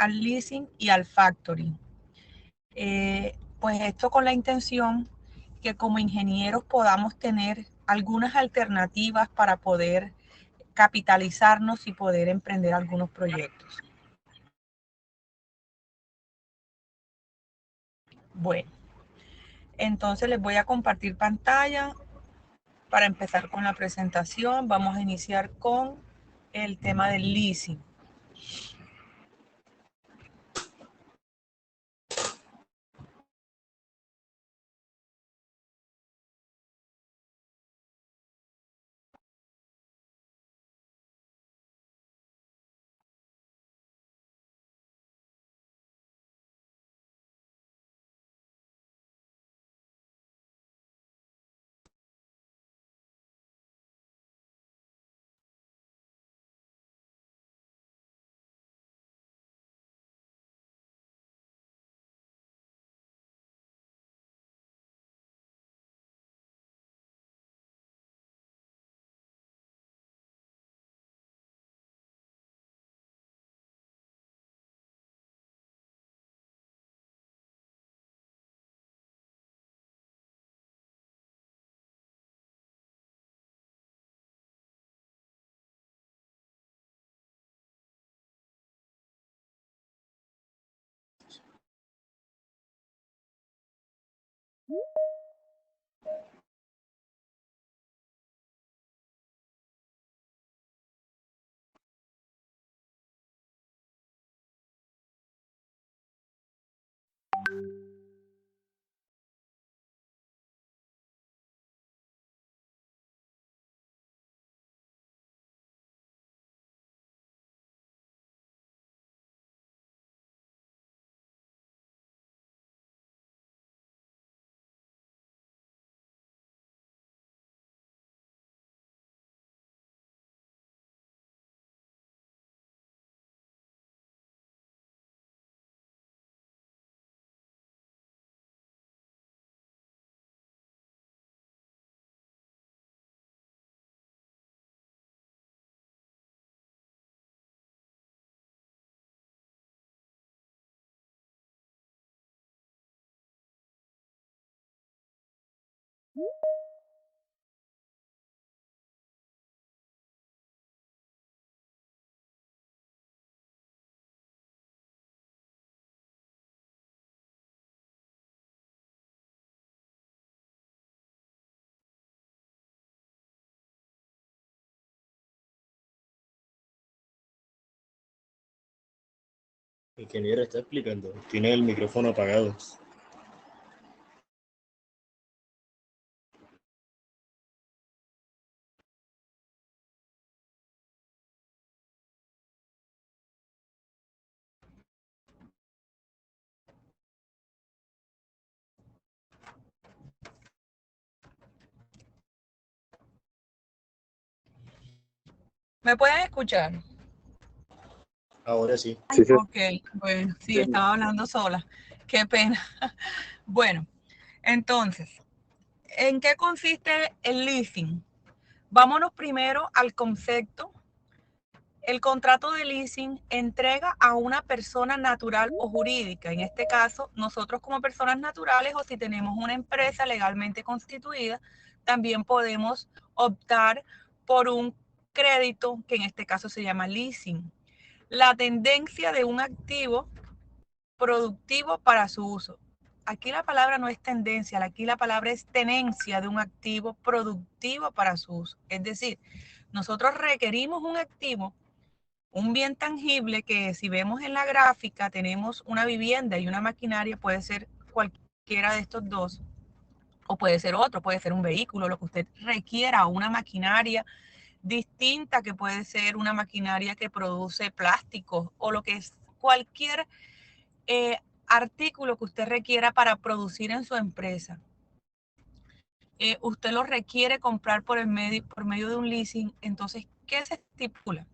al leasing y al factoring. Pues esto con la intención que como ingenieros podamos tener algunas alternativas para poder capitalizarnos y poder emprender algunos proyectos. Bueno, entonces les voy a compartir pantalla para empezar con la presentación. Vamos a iniciar con el tema del leasing. Ingeniero está explicando, tiene el micrófono apagado. ¿Me pueden escuchar? Ahora sí. Sí, sí. Ok, bueno, sí, estaba hablando sola. Qué pena. Bueno, entonces, ¿en qué consiste el leasing? Vámonos primero al concepto. El contrato de leasing entrega a una persona natural o jurídica. En este caso, nosotros como personas naturales o si tenemos una empresa legalmente constituida, también podemos optar por un crédito que en este caso se llama leasing. La tendencia de un activo productivo para su uso. Aquí la palabra no es tendencia, aquí la palabra es tenencia de un activo productivo para su uso. Es decir, nosotros requerimos un activo, un bien tangible que si vemos en la gráfica tenemos una vivienda y una maquinaria, puede ser cualquiera de estos dos, o puede ser otro, puede ser un vehículo, lo que usted requiera, una maquinaria distinta que puede ser una maquinaria que produce plásticos o lo que es cualquier eh, artículo que usted requiera para producir en su empresa. Usted lo requiere comprar por medio de un leasing. Entonces, ¿qué se estipula?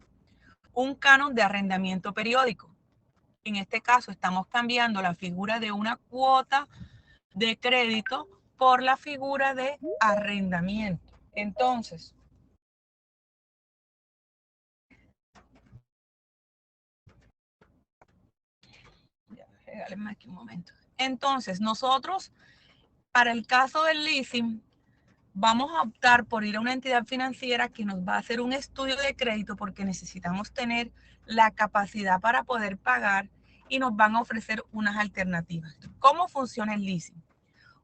Un canon de arrendamiento periódico. En este caso, estamos cambiando la figura de una cuota de crédito por la figura de arrendamiento. Entonces, Regálenme aquí un momento. Entonces, nosotros, para el caso del leasing, vamos a optar por ir a una entidad financiera que nos va a hacer un estudio de crédito porque necesitamos tener la capacidad para poder pagar y nos van a ofrecer unas alternativas. ¿Cómo funciona el leasing?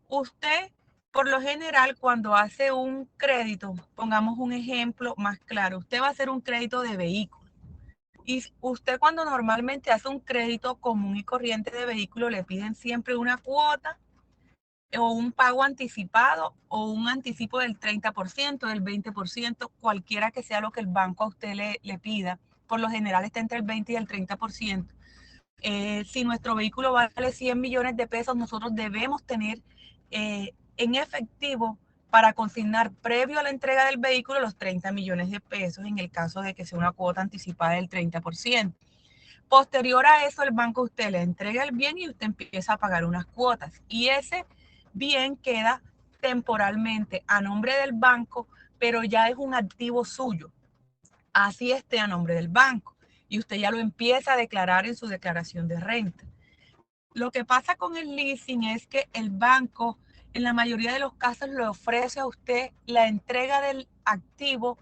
Usted, por lo general, cuando hace un crédito, pongamos un ejemplo más claro, usted va a hacer un crédito de vehículo. Y usted cuando normalmente hace un crédito común y corriente de vehículo, le piden siempre una cuota o un pago anticipado o un anticipo del 30%, del 20%, cualquiera que sea lo que el banco a usted le pida. Por lo general está entre el 20 y el 30%. Si nuestro vehículo vale 100 millones de pesos, nosotros debemos tener en efectivo para consignar previo a la entrega del vehículo los 30 millones de pesos en el caso de que sea una cuota anticipada del 30%. Posterior a eso, el banco a usted le entrega el bien y usted empieza a pagar unas cuotas. Y ese bien queda temporalmente a nombre del banco, pero ya es un activo suyo. Así esté a nombre del banco. Y usted ya lo empieza a declarar en su declaración de renta. Lo que pasa con el leasing es que el banco en la mayoría de los casos le ofrece a usted la entrega del activo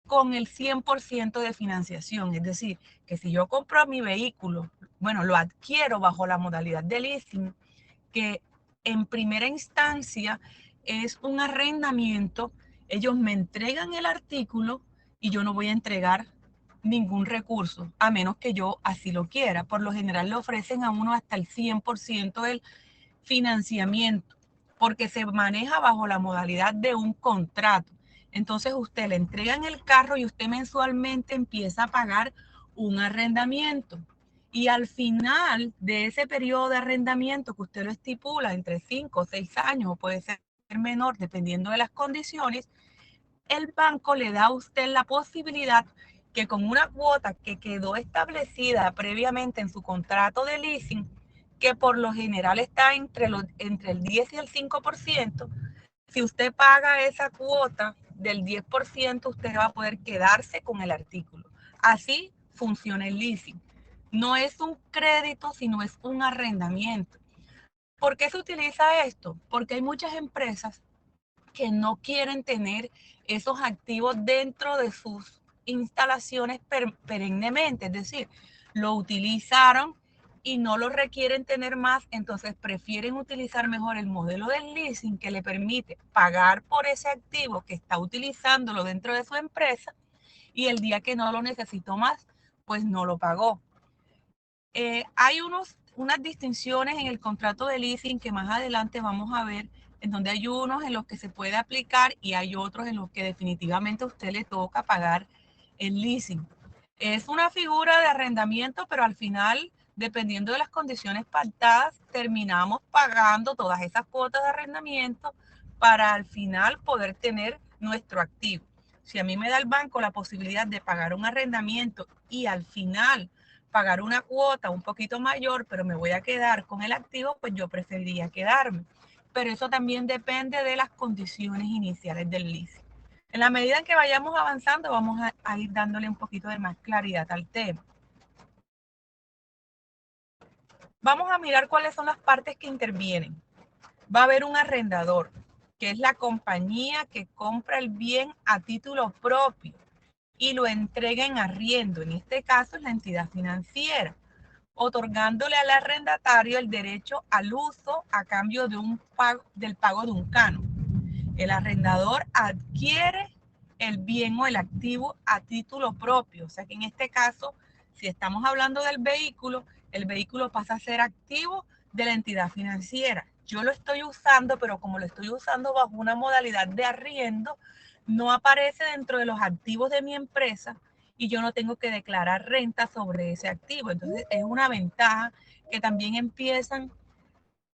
con el 100% de financiación. Es decir, que si yo compro mi vehículo, bueno, lo adquiero bajo la modalidad de leasing, que en primera instancia es un arrendamiento, ellos me entregan el artículo y yo no voy a entregar ningún recurso, a menos que yo así lo quiera. Por lo general le ofrecen a uno hasta el 100% del financiamiento, porque se maneja bajo la modalidad de un contrato. Entonces usted le entregan el carro y usted mensualmente empieza a pagar un arrendamiento. Y al final de ese periodo de arrendamiento que usted lo estipula entre 5 o 6 años, o puede ser menor dependiendo de las condiciones, el banco le da a usted la posibilidad que con una cuota que quedó establecida previamente en su contrato de leasing, que por lo general está entre el 10 y el 5%, si usted paga esa cuota del 10%, usted va a poder quedarse con el artículo. Así funciona el leasing. No es un crédito, sino es un arrendamiento. ¿Por qué se utiliza esto? Porque hay muchas empresas que no quieren tener esos activos dentro de sus instalaciones perennemente, es decir, lo utilizaron y no lo requieren tener más, entonces prefieren utilizar mejor el modelo del leasing que le permite pagar por ese activo que está utilizándolo dentro de su empresa y el día que no lo necesitó más, pues no lo pagó. Hay unas distinciones en el contrato de leasing que más adelante vamos a ver, en donde hay unos en los que se puede aplicar y hay otros en los que definitivamente a usted le toca pagar el leasing. Es una figura de arrendamiento, pero al final, dependiendo de las condiciones pactadas, terminamos pagando todas esas cuotas de arrendamiento para al final poder tener nuestro activo. Si a mí me da el banco la posibilidad de pagar un arrendamiento y al final pagar una cuota un poquito mayor, pero me voy a quedar con el activo, pues yo preferiría quedarme. Pero eso también depende de las condiciones iniciales del leasing. En la medida en que vayamos avanzando, vamos a ir dándole un poquito de más claridad al tema. Vamos a mirar cuáles son las partes que intervienen. Va a haber un arrendador, que es la compañía que compra el bien a título propio y lo entrega en arriendo. En este caso es la entidad financiera, otorgándole al arrendatario el derecho al uso a cambio de del pago de un canon. El arrendador adquiere el bien o el activo a título propio. O sea que en este caso, si estamos hablando del vehículo, el vehículo pasa a ser activo de la entidad financiera. Yo lo estoy usando, pero como lo estoy usando bajo una modalidad de arriendo, no aparece dentro de los activos de mi empresa y yo no tengo que declarar renta sobre ese activo. Entonces es una ventaja que también empiezan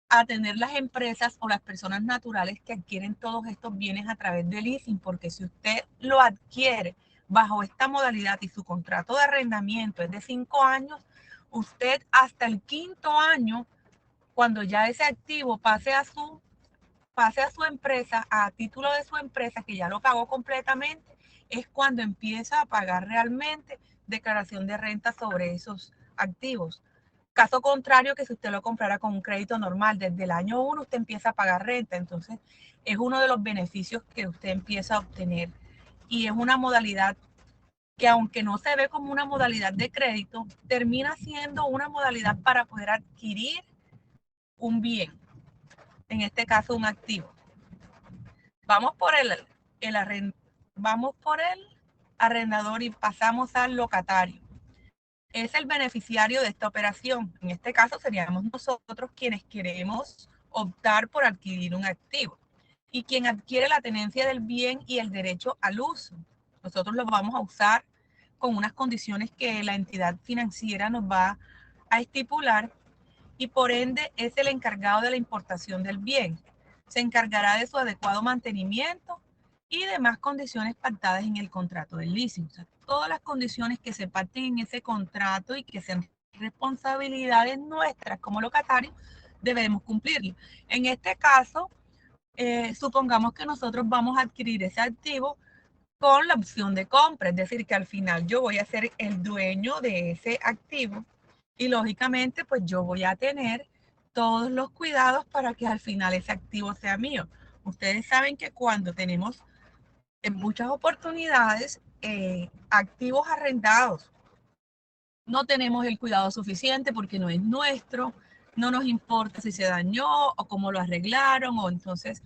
a tener las empresas o las personas naturales que adquieren todos estos bienes a través del leasing, porque si usted lo adquiere bajo esta modalidad y su contrato de arrendamiento es de 5 años, usted hasta el 5.º año, cuando ya ese activo pase a su empresa, a título de su empresa, que ya lo pagó completamente, es cuando empieza a pagar realmente declaración de renta sobre esos activos. Caso contrario que si usted lo comprara con un crédito normal, desde el año 1 usted empieza a pagar renta, entonces es uno de los beneficios que usted empieza a obtener y es una modalidad que aunque no se ve como una modalidad de crédito, termina siendo una modalidad para poder adquirir un bien, en este caso un activo. Vamos por el arrendador y pasamos al locatario. Es el beneficiario de esta operación. En este caso seríamos nosotros quienes queremos optar por adquirir un activo y quien adquiere la tenencia del bien y el derecho al uso. Nosotros lo vamos a usar con unas condiciones que la entidad financiera nos va a estipular y por ende es el encargado de la importación del bien. Se encargará de su adecuado mantenimiento y demás condiciones pactadas en el contrato del leasing. O sea, todas las condiciones que se pacten en ese contrato y que sean responsabilidades nuestras como locatarios, debemos cumplirlo. En este caso, supongamos que nosotros vamos a adquirir ese activo con la opción de compra, es decir, que al final yo voy a ser el dueño de ese activo y lógicamente pues yo voy a tener todos los cuidados para que al final ese activo sea mío. Ustedes saben que cuando tenemos en muchas oportunidades activos arrendados, no tenemos el cuidado suficiente porque no es nuestro, no nos importa si se dañó o cómo lo arreglaron, o entonces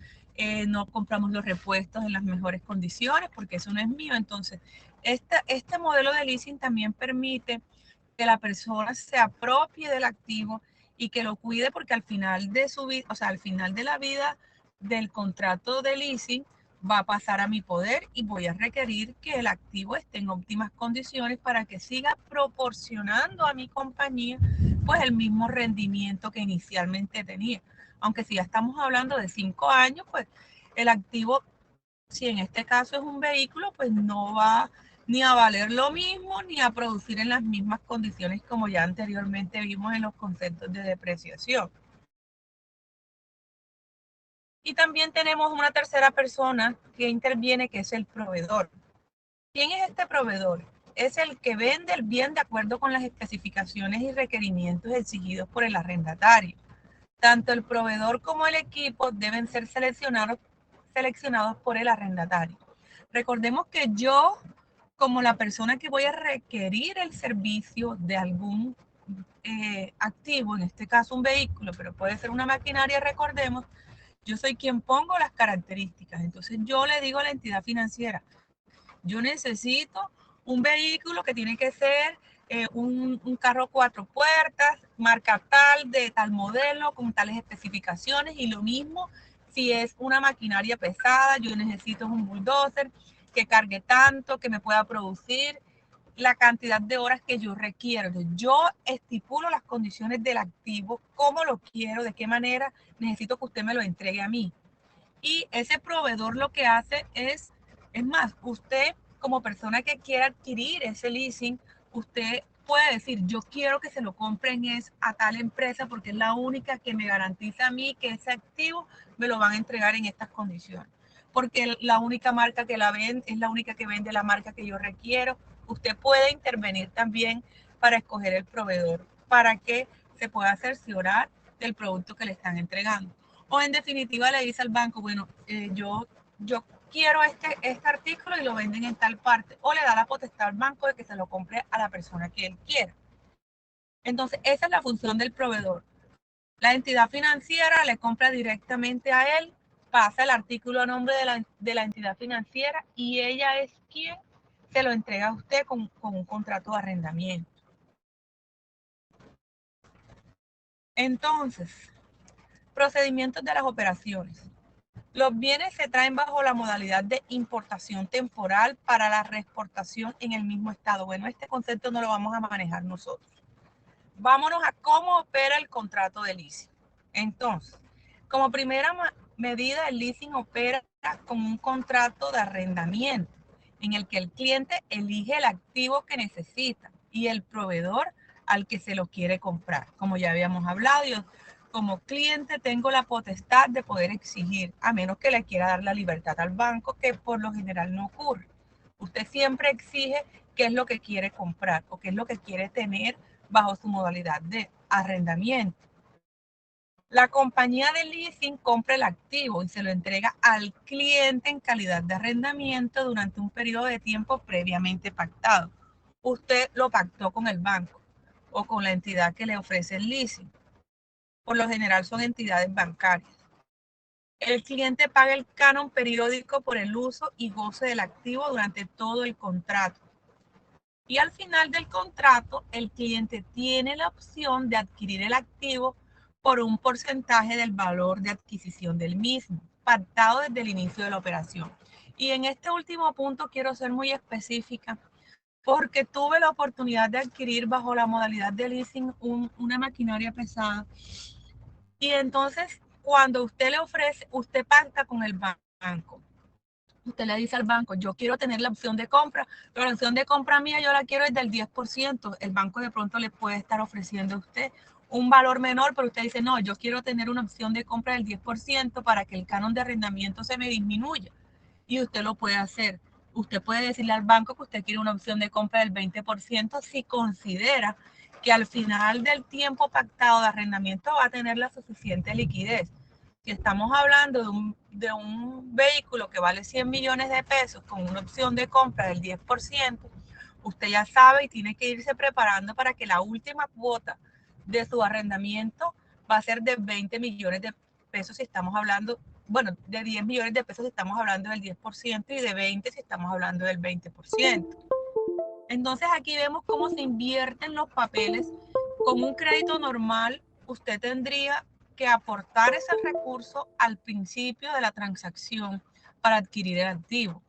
no compramos los repuestos en las mejores condiciones porque eso no es mío. Entonces, este modelo de leasing también permite que la persona se apropie del activo y que lo cuide porque al final de su vida, o sea, al final de la vida del contrato de leasing, va a pasar a mi poder y voy a requerir que el activo esté en óptimas condiciones para que siga proporcionando a mi compañía pues el mismo rendimiento que inicialmente tenía. Aunque si ya estamos hablando de 5 años, pues el activo, si en este caso es un vehículo, pues no va ni a valer lo mismo ni a producir en las mismas condiciones como ya anteriormente vimos en los conceptos de depreciación. Y también tenemos una tercera persona que interviene, que es el proveedor. ¿Quién es este proveedor? Es el que vende el bien de acuerdo con las especificaciones y requerimientos exigidos por el arrendatario. Tanto el proveedor como el equipo deben ser seleccionados por el arrendatario. Recordemos que yo, como la persona que voy a requerir el servicio de algún activo, en este caso un vehículo, pero puede ser una maquinaria, recordemos, yo soy quien pongo las características. Entonces yo le digo a la entidad financiera, yo necesito un vehículo que tiene que ser un carro 4 puertas, marca tal, de tal modelo, con tales especificaciones, y lo mismo si es una maquinaria pesada, yo necesito un bulldozer que cargue tanto, que me pueda producir la cantidad de horas que yo requiero. Yo estipulo las condiciones del activo, cómo lo quiero, de qué manera necesito que usted me lo entregue a mí. Y ese proveedor lo que hace es más, usted como persona que quiera adquirir ese leasing, usted puede decir, yo quiero que se lo compren es a tal empresa porque es la única que me garantiza a mí que ese activo me lo van a entregar en estas condiciones. Porque la única marca que la vende es la única que vende la marca que yo requiero. Usted puede intervenir también para escoger el proveedor, para que se pueda cerciorar del producto que le están entregando. O en definitiva le dice al banco, bueno, yo quiero este artículo y lo venden en tal parte. O le da la potestad al banco de que se lo compre a la persona que él quiera. Entonces, esa es la función del proveedor. La entidad financiera le compra directamente a él, pasa el artículo a nombre de la entidad financiera y ella es quien se lo entrega a usted con un contrato de arrendamiento. Entonces, procedimientos de las operaciones. Los bienes se traen bajo la modalidad de importación temporal para la reexportación en el mismo estado. Bueno, este concepto no lo vamos a manejar nosotros. Vámonos a cómo opera el contrato de leasing. Entonces, como primera medida, el leasing opera con un contrato de arrendamiento en el que el cliente elige el activo que necesita y el proveedor al que se lo quiere comprar. Como ya habíamos hablado, yo como cliente tengo la potestad de poder exigir, a menos que le quiera dar la libertad al banco, que por lo general no ocurre. Usted siempre exige qué es lo que quiere comprar o qué es lo que quiere tener bajo su modalidad de arrendamiento. La compañía de leasing compra el activo y se lo entrega al cliente en calidad de arrendamiento durante un periodo de tiempo previamente pactado. Usted lo pactó con el banco o con la entidad que le ofrece el leasing. Por lo general son entidades bancarias. El cliente paga el canon periódico por el uso y goce del activo durante todo el contrato. Y al final del contrato, el cliente tiene la opción de adquirir el activo por un porcentaje del valor de adquisición del mismo, pactado desde el inicio de la operación. Y en este último punto quiero ser muy específica porque tuve la oportunidad de adquirir bajo la modalidad de leasing una maquinaria pesada. Y entonces, cuando usted le ofrece, usted pacta con el banco. Usted le dice al banco, yo quiero tener la opción de compra, pero la opción de compra mía yo la quiero es del 10%. El banco de pronto le puede estar ofreciendo a usted un valor menor, pero usted dice, no, yo quiero tener una opción de compra del 10% para que el canon de arrendamiento se me disminuya. Y usted lo puede hacer. Usted puede decirle al banco que usted quiere una opción de compra del 20% si considera que al final del tiempo pactado de arrendamiento va a tener la suficiente liquidez. Si estamos hablando de un vehículo que vale 100 millones de pesos con una opción de compra del 10%, usted ya sabe y tiene que irse preparando para que la última cuota de su arrendamiento va a ser de 20 millones de pesos si estamos hablando, bueno, de 10 millones de pesos si estamos hablando del 10% y de 20 si estamos hablando del 20%. Entonces aquí vemos cómo se invierten los papeles. Con un crédito normal, usted tendría que aportar ese recurso al principio de la transacción para adquirir el activo.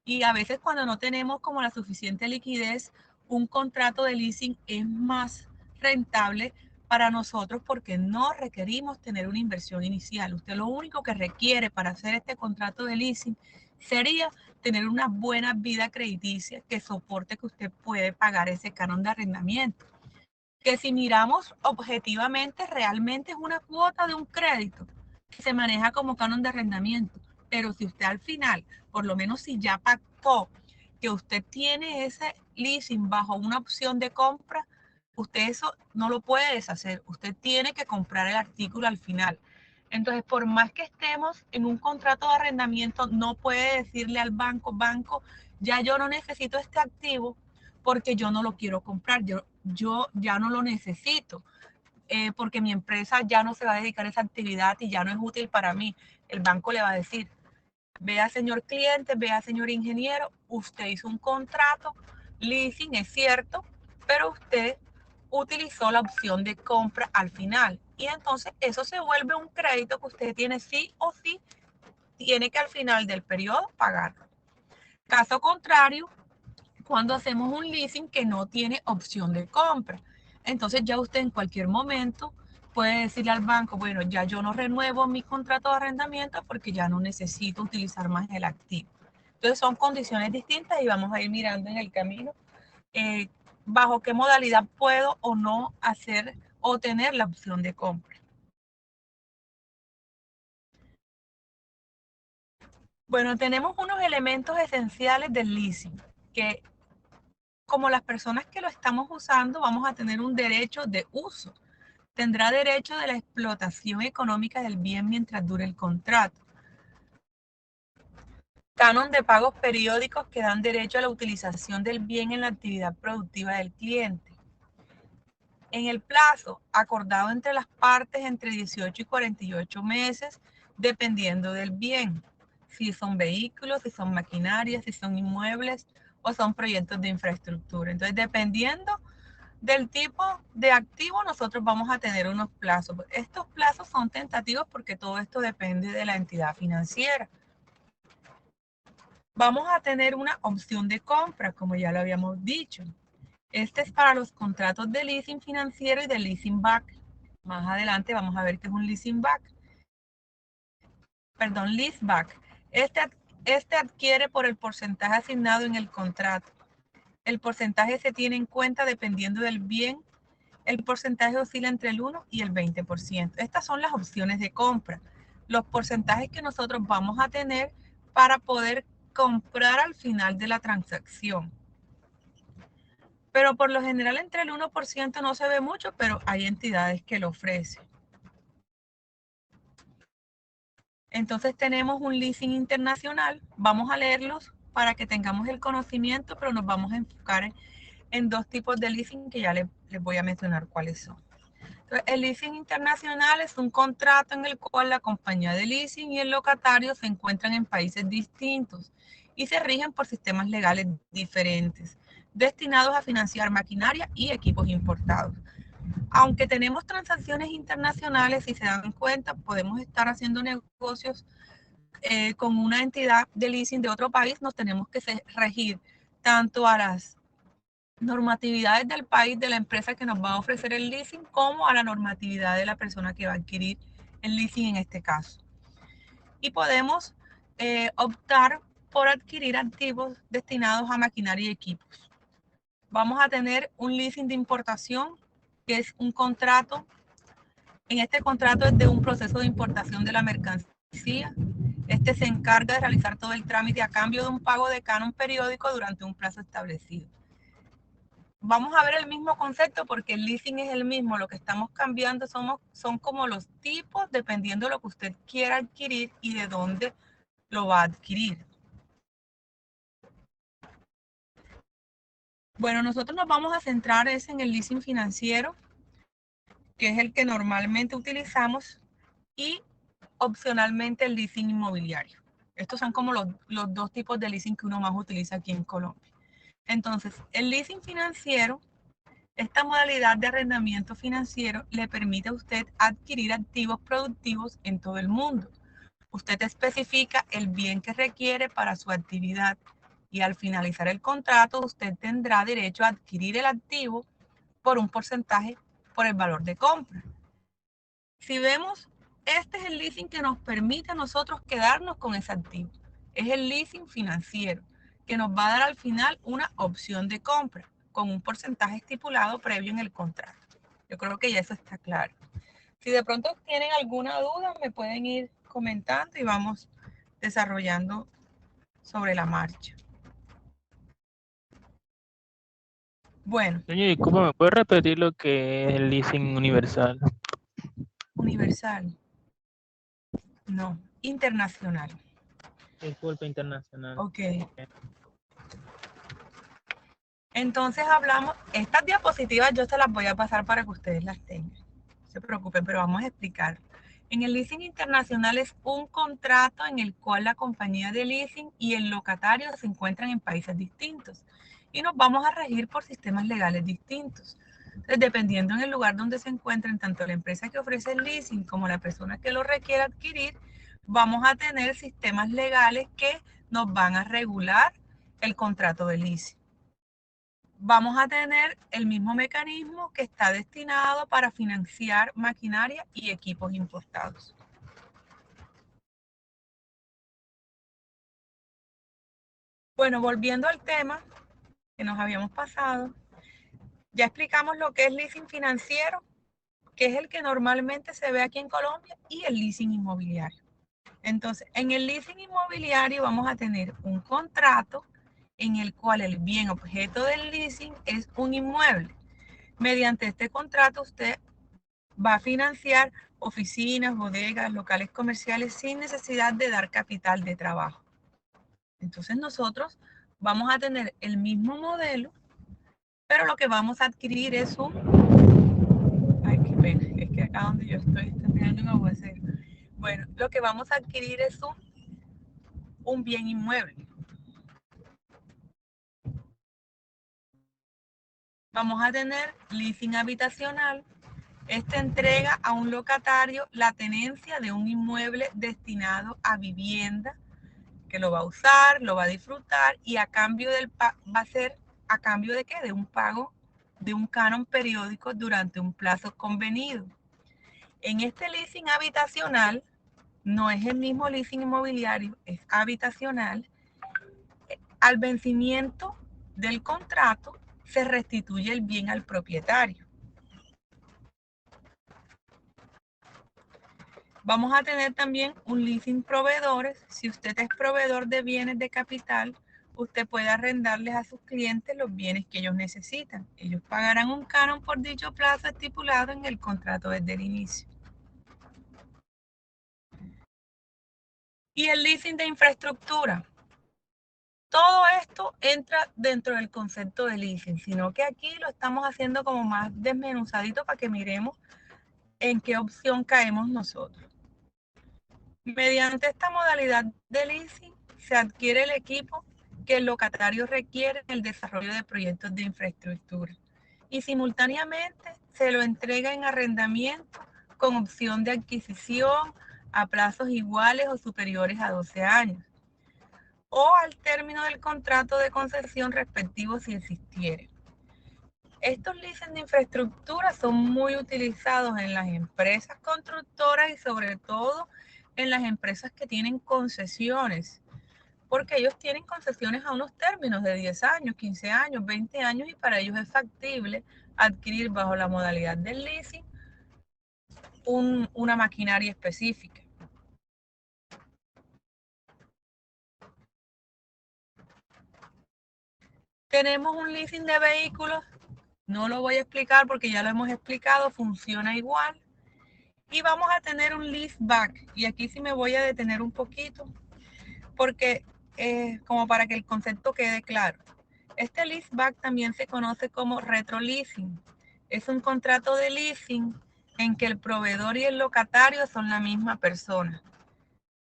Y a veces cuando no tenemos como la suficiente liquidez, un contrato de leasing es más rentable para nosotros porque no requerimos tener una inversión inicial. Usted lo único que requiere para hacer este contrato de leasing sería tener una buena vida crediticia que soporte que usted puede pagar ese canon de arrendamiento. Que si miramos objetivamente, realmente es una cuota de un crédito que se maneja como canon de arrendamiento. Pero si usted al final, por lo menos si ya pactó que usted tiene ese leasing bajo una opción de compra, usted eso no lo puede deshacer. Usted tiene que comprar el artículo al final. Entonces, por más que estemos en un contrato de arrendamiento, no puede decirle al banco, ya yo no necesito este activo porque yo no lo quiero comprar, yo ya no lo necesito, porque mi empresa ya no se va a dedicar a esa actividad y ya no es útil para mí. El banco le va a decir, vea señor cliente, vea señor ingeniero, usted hizo un contrato, leasing es cierto, pero usted utilizó la opción de compra al final. Y entonces eso se vuelve un crédito que usted tiene sí o sí, tiene que al final del periodo pagarlo. Caso contrario, cuando hacemos un leasing que no tiene opción de compra. Entonces ya usted en cualquier momento puede decirle al banco, bueno, ya yo no renuevo mi contrato de arrendamiento porque ya no necesito utilizar más el activo. Entonces son condiciones distintas y vamos a ir mirando en el camino bajo qué modalidad puedo o no hacer o tener la opción de compra. Bueno, tenemos unos elementos esenciales del leasing que como las personas que lo estamos usando vamos a tener un derecho de uso. Tendrá derecho de la explotación económica del bien mientras dure el contrato. Canon de pagos periódicos que dan derecho a la utilización del bien en la actividad productiva del cliente. En el plazo acordado entre las partes entre 18 y 48 meses, dependiendo del bien. Si son vehículos, si son maquinarias, si son inmuebles o son proyectos de infraestructura. Entonces, dependiendo del tipo de activo, nosotros vamos a tener unos plazos. Estos plazos son tentativos porque todo esto depende de la entidad financiera. Vamos a tener una opción de compra, como ya lo habíamos dicho. Este es para los contratos de leasing financiero y de leasing back. Más adelante vamos a ver qué es un leasing back. Perdón, leaseback. Este adquiere por el porcentaje asignado en el contrato. El porcentaje se tiene en cuenta dependiendo del bien. El porcentaje oscila entre el 1 y el 20%. Estas son las opciones de compra. Los porcentajes que nosotros vamos a tener para poder comprar al final de la transacción. pero por lo general entre el 1% no se ve mucho, pero hay entidades que lo ofrecen. Entonces tenemos un leasing internacional. Vamos a leerlos para que tengamos el conocimiento, pero nos vamos a enfocar en dos tipos de leasing que ya les voy a mencionar cuáles son. Entonces, el leasing internacional es un contrato en el cual la compañía de leasing y el locatario se encuentran en países distintos y se rigen por sistemas legales diferentes, destinados a financiar maquinaria y equipos importados. Aunque tenemos transacciones internacionales, si se dan cuenta, podemos estar haciendo negocios con una entidad de leasing de otro país, nos tenemos que regir tanto a las normatividades del país de la empresa que nos va a ofrecer el leasing como a la normatividad de la persona que va a adquirir el leasing en este caso. Y podemos optar por adquirir activos destinados a maquinaria y equipos. Vamos a tener un leasing de importación, que es un contrato. En este contrato es de un proceso de importación de la mercancía. Este se encarga de realizar todo el trámite a cambio de un pago de canon periódico durante un plazo establecido. Vamos a ver el mismo concepto porque el leasing es el mismo. Lo que estamos cambiando son como los tipos dependiendo de lo que usted quiera adquirir y de dónde lo va a adquirir. Bueno, nosotros nos vamos a centrar en el leasing financiero, que es el que normalmente utilizamos, y opcionalmente el leasing inmobiliario. Estos son como los dos tipos de leasing que uno más utiliza aquí en Colombia. Entonces, el leasing financiero, esta modalidad de arrendamiento financiero le permite a usted adquirir activos productivos en todo el mundo. Usted especifica el bien que requiere para su actividad y al finalizar el contrato usted tendrá derecho a adquirir el activo por un porcentaje por el valor de compra. Si vemos, este es el leasing que nos permite a nosotros quedarnos con ese activo. Es el leasing financiero, que nos va a dar al final una opción de compra con un porcentaje estipulado previo en el contrato. Yo creo que ya eso está claro. Si de pronto tienen alguna duda, me pueden ir comentando y vamos desarrollando sobre la marcha. Bueno, Señor, disculpa, ¿me puede repetir lo que es el leasing universal? universal, no, internacional. Disculpa, internacional. Ok. Entonces hablamos, estas diapositivas yo se las voy a pasar para que ustedes las tengan. No se preocupen, pero vamos a explicar. En el leasing internacional es un contrato en el cual la compañía de leasing y el locatario se encuentran en países distintos y nos vamos a regir por sistemas legales distintos. Entonces, dependiendo en el lugar donde se encuentren tanto la empresa que ofrece el leasing como la persona que lo requiere adquirir, vamos a tener sistemas legales que nos van a regular el contrato de leasing. Vamos a tener el mismo mecanismo que está destinado para financiar maquinaria y equipos importados. Bueno, volviendo al tema que nos habíamos pasado, ya explicamos lo que es leasing financiero, que es el que normalmente se ve aquí en Colombia, y el leasing inmobiliario. Entonces, en el leasing inmobiliario vamos a tener un contrato en el cual el bien objeto del leasing es un inmueble. Mediante este contrato usted va a financiar oficinas, bodegas, locales comerciales sin necesidad de dar capital de trabajo. Entonces nosotros vamos a tener el mismo modelo, pero lo que vamos a adquirir es un... Ay, qué pena, es que acá donde yo estoy está tirando un aguacero. Bueno, lo que vamos a adquirir es un bien inmueble. Vamos a tener leasing habitacional. Esta entrega a un locatario la tenencia de un inmueble destinado a vivienda, que lo va a usar, lo va a disfrutar y a cambio va a ser a cambio de qué? De un pago de un canon periódico durante un plazo convenido. En este leasing habitacional, no es el mismo leasing inmobiliario, es habitacional. Al vencimiento del contrato se restituye el bien al propietario. Vamos a tener también un leasing proveedores. Si usted es proveedor de bienes de capital, usted puede arrendarles a sus clientes los bienes que ellos necesitan. Ellos pagarán un canon por dicho plazo estipulado en el contrato desde el inicio. Y el leasing de infraestructura. Todo esto entra dentro del concepto de leasing, sino que aquí lo estamos haciendo como más desmenuzadito para que miremos en qué opción caemos nosotros. Mediante esta modalidad de leasing se adquiere el equipo que el locatario requiere en el desarrollo de proyectos de infraestructura y simultáneamente se lo entrega en arrendamiento con opción de adquisición a plazos iguales o superiores a 12 años o al término del contrato de concesión respectivo si existiere. Estos leasing de infraestructura son muy utilizados en las empresas constructoras y sobre todo en las empresas que tienen concesiones, porque ellos tienen concesiones a unos términos de 10 años, 15 años, 20 años y para ellos es factible adquirir bajo la modalidad del leasing una maquinaria específica. Tenemos un leasing de vehículos, no lo voy a explicar porque ya lo hemos explicado, funciona igual. Y vamos a tener un leaseback, y aquí sí me voy a detener un poquito, porque como para que el concepto quede claro. Este leaseback también se conoce como retroleasing. Es un contrato de leasing en que el proveedor y el locatario son la misma persona.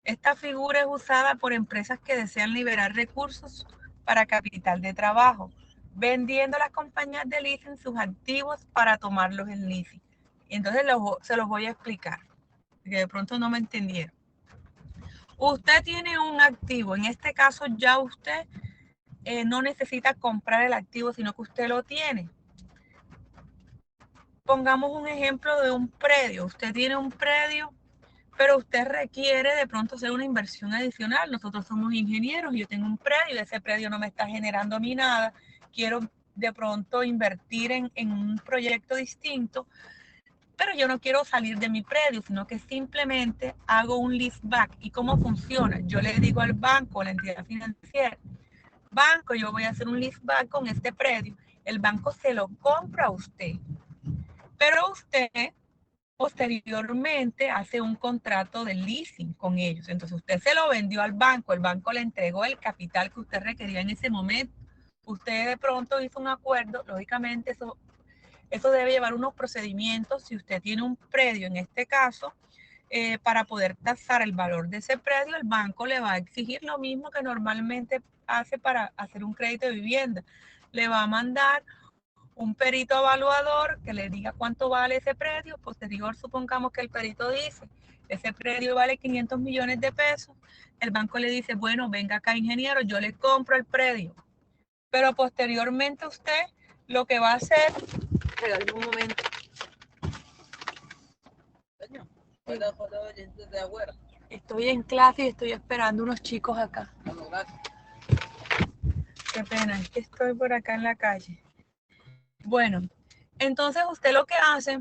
Esta figura es usada por empresas que desean liberar recursos para capital de trabajo, vendiendo a las compañías de leasing sus activos para tomarlos en leasing. Y entonces se los voy a explicar, porque de pronto no me entendieron. Usted tiene un activo, en este caso ya usted no necesita comprar el activo, sino que usted lo tiene. Pongamos un ejemplo de un predio. Usted tiene un predio, pero usted requiere de pronto hacer una inversión adicional. Nosotros somos ingenieros, yo tengo un predio, ese predio no me está generando a mí nada. Quiero de pronto invertir en un proyecto distinto, pero yo no quiero salir de mi predio, sino que simplemente hago un leaseback. ¿Y cómo funciona? Yo le digo al banco, a la entidad financiera, banco, yo voy a hacer un leaseback con este predio. El banco se lo compra a usted, pero usted posteriormente hace un contrato de leasing con ellos. Entonces usted se lo vendió al banco, el banco le entregó el capital que usted requería en ese momento. Usted de pronto hizo un acuerdo, lógicamente eso debe llevar unos procedimientos. Si usted tiene un predio, en este caso, para poder tasar el valor de ese predio, el banco le va a exigir lo mismo que normalmente hace para hacer un crédito de vivienda. Le va a mandar un perito evaluador que le diga cuánto vale ese predio. Posterior, supongamos que el perito dice, ese predio vale 500 millones de pesos. El banco le dice, bueno, venga acá, ingeniero, yo le compro el predio. Pero posteriormente usted lo que va a hacer, regálame un momento. Estoy en clase y estoy esperando unos chicos acá. Qué pena, es que estoy por acá en la calle. Bueno, entonces usted lo que hace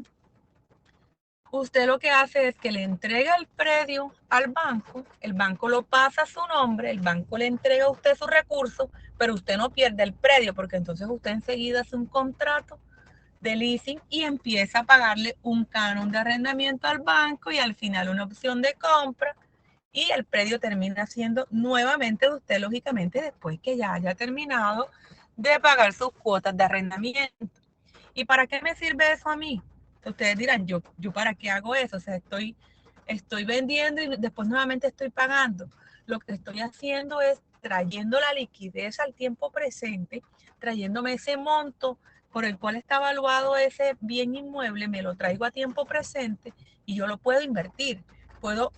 es que le entrega el predio al banco, el banco lo pasa a su nombre, el banco le entrega a usted sus recursos, pero usted no pierde el predio porque entonces usted enseguida hace un contrato de leasing y empieza a pagarle un canon de arrendamiento al banco y al final una opción de compra y el predio termina siendo nuevamente de usted, lógicamente, después que ya haya terminado de pagar sus cuotas de arrendamiento. ¿Y para qué me sirve eso a mí? Ustedes dirán, ¿yo para qué hago eso? O sea, estoy vendiendo y después nuevamente estoy pagando. Lo que estoy haciendo es trayendo la liquidez al tiempo presente, trayéndome ese monto por el cual está evaluado ese bien inmueble, me lo traigo a tiempo presente y yo lo puedo invertir. Puedo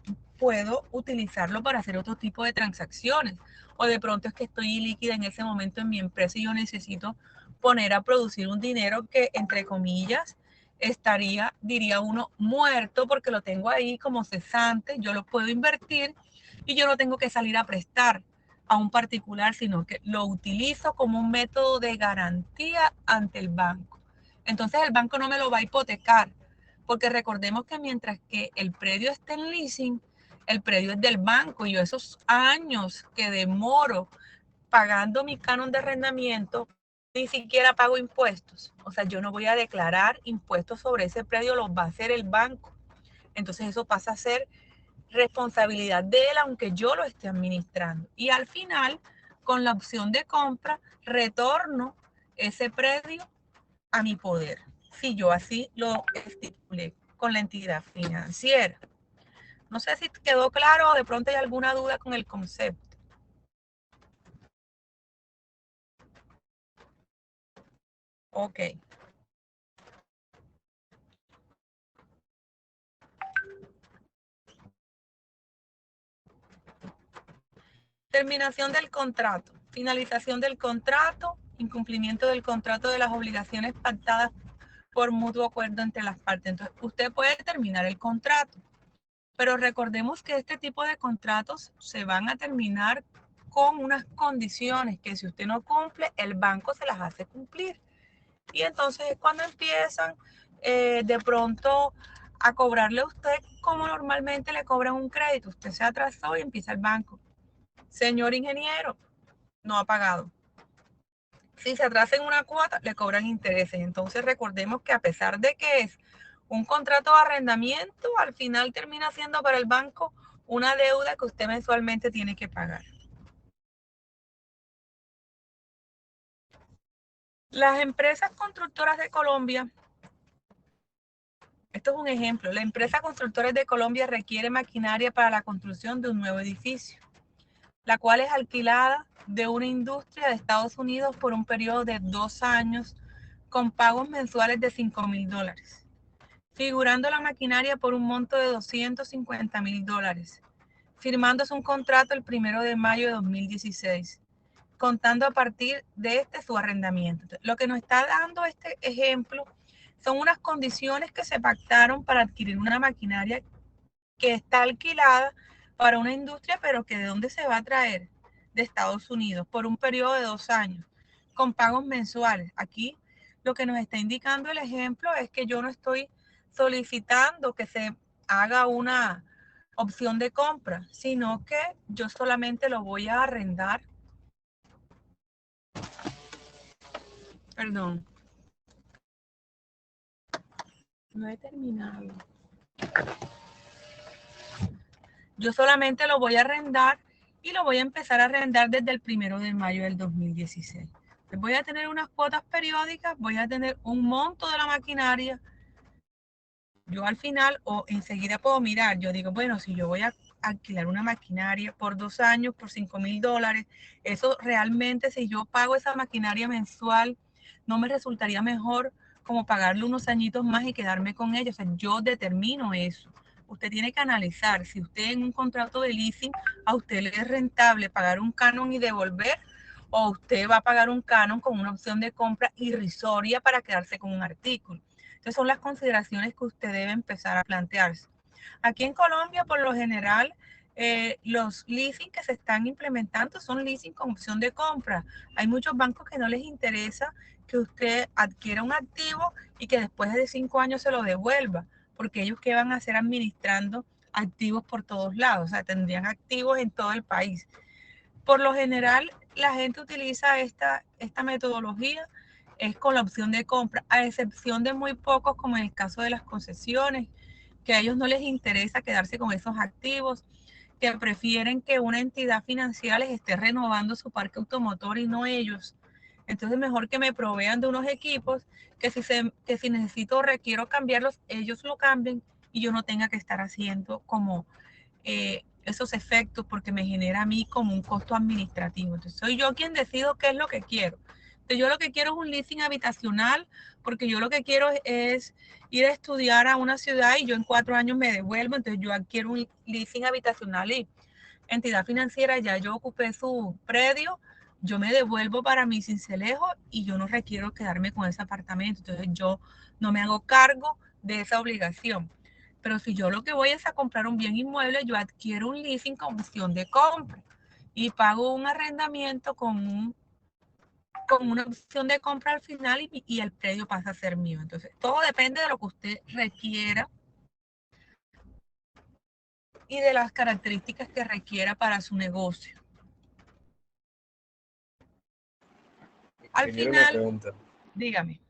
utilizarlo para hacer otro tipo de transacciones. O de pronto es que estoy ilíquida en ese momento en mi empresa y yo necesito poner a producir un dinero que, entre comillas, estaría, diría uno, muerto porque lo tengo ahí como cesante, yo lo puedo invertir y yo no tengo que salir a prestar a un particular, sino que lo utilizo como un método de garantía ante el banco. Entonces el banco no me lo va a hipotecar, porque recordemos que mientras que el predio esté en leasing, el predio es del banco y yo esos años que demoro pagando mi canon de arrendamiento, ni siquiera pago impuestos. O sea, yo no voy a declarar impuestos sobre ese predio, los va a hacer el banco. Entonces eso pasa a ser responsabilidad de él, aunque yo lo esté administrando. Y al final, con la opción de compra, retorno ese predio a mi poder, si yo así lo estipulé con la entidad financiera. No sé si quedó claro o de pronto hay alguna duda con el concepto. Ok. Terminación del contrato, finalización del contrato, incumplimiento del contrato de las obligaciones pactadas por mutuo acuerdo entre las partes. Entonces, usted puede terminar el contrato, pero recordemos que este tipo de contratos se van a terminar con unas condiciones que si usted no cumple, el banco se las hace cumplir. Y entonces es cuando empiezan de pronto a cobrarle a usted como normalmente le cobran un crédito. Usted se atrasó y empieza el banco. Señor ingeniero, no ha pagado. Si se atrasa en una cuota, le cobran intereses. Entonces recordemos que a pesar de que es un contrato de arrendamiento, al final termina siendo para el banco una deuda que usted mensualmente tiene que pagar. Las empresas constructoras de Colombia, esto es un ejemplo, la empresa Constructores de Colombia requiere maquinaria para la construcción de un nuevo edificio, la cual es alquilada de una industria de Estados Unidos por un periodo de 2 años con pagos mensuales de $5.000, figurando la maquinaria por un monto de $250.000, firmándose un contrato el 1 de mayo de 2016, contando a partir de su arrendamiento. Lo que nos está dando este ejemplo son unas condiciones que se pactaron para adquirir una maquinaria que está alquilada para una industria, pero que de dónde se va a traer, de Estados Unidos, por un periodo de 2 años, con pagos mensuales. Aquí lo que nos está indicando el ejemplo es que yo no estoy solicitando que se haga una opción de compra, sino que yo solamente lo voy a arrendar. Perdón, no he terminado. Yo solamente lo voy a arrendar y lo voy a empezar a arrendar desde el 1 de mayo del 2016. Voy a tener unas cuotas periódicas, voy a tener un monto de la maquinaria. Yo al final o enseguida puedo mirar, yo digo, bueno, si yo voy a alquilar una maquinaria por 2 años, por $5.000, eso realmente si yo pago esa maquinaria mensual, no me resultaría mejor como pagarle unos añitos más y quedarme con ella. O sea, yo determino eso. Usted tiene que analizar si usted en un contrato de leasing a usted le es rentable pagar un canon y devolver, o usted va a pagar un canon con una opción de compra irrisoria para quedarse con un artículo. Entonces son las consideraciones que usted debe empezar a plantearse. Aquí en Colombia, por lo general, los leasing que se están implementando son leasing con opción de compra. Hay muchos bancos que no les interesa que usted adquiera un activo y que después de 5 años se lo devuelva, porque ellos que van a hacer administrando activos por todos lados, o sea, tendrían activos en todo el país. Por lo general, la gente utiliza esta metodología es con la opción de compra, a excepción de muy pocos, como en el caso de las concesiones, que a ellos no les interesa quedarse con esos activos, que prefieren que una entidad financiera les esté renovando su parque automotor y no ellos. Entonces, mejor que me provean de unos equipos que si necesito o requiero cambiarlos, ellos lo cambien y yo no tenga que estar haciendo como esos efectos porque me genera a mí como un costo administrativo. Entonces, soy yo quien decido qué es lo que quiero. Entonces, yo lo que quiero es un leasing habitacional porque yo lo que quiero es ir a estudiar a una ciudad y yo en 4 años me devuelvo. Entonces, yo adquiero un leasing habitacional y entidad financiera, ya yo ocupé su predio, yo me devuelvo para mi Sincelejo y yo no requiero quedarme con ese apartamento. Entonces, yo no me hago cargo de esa obligación. Pero si yo lo que voy es a comprar un bien inmueble, yo adquiero un leasing con opción de compra y pago un arrendamiento con una opción de compra al final y el predio pasa a ser mío. Entonces, todo depende de lo que usted requiera y de las características que requiera para su negocio. Al Ingeniero, una final, pregunta. dígame.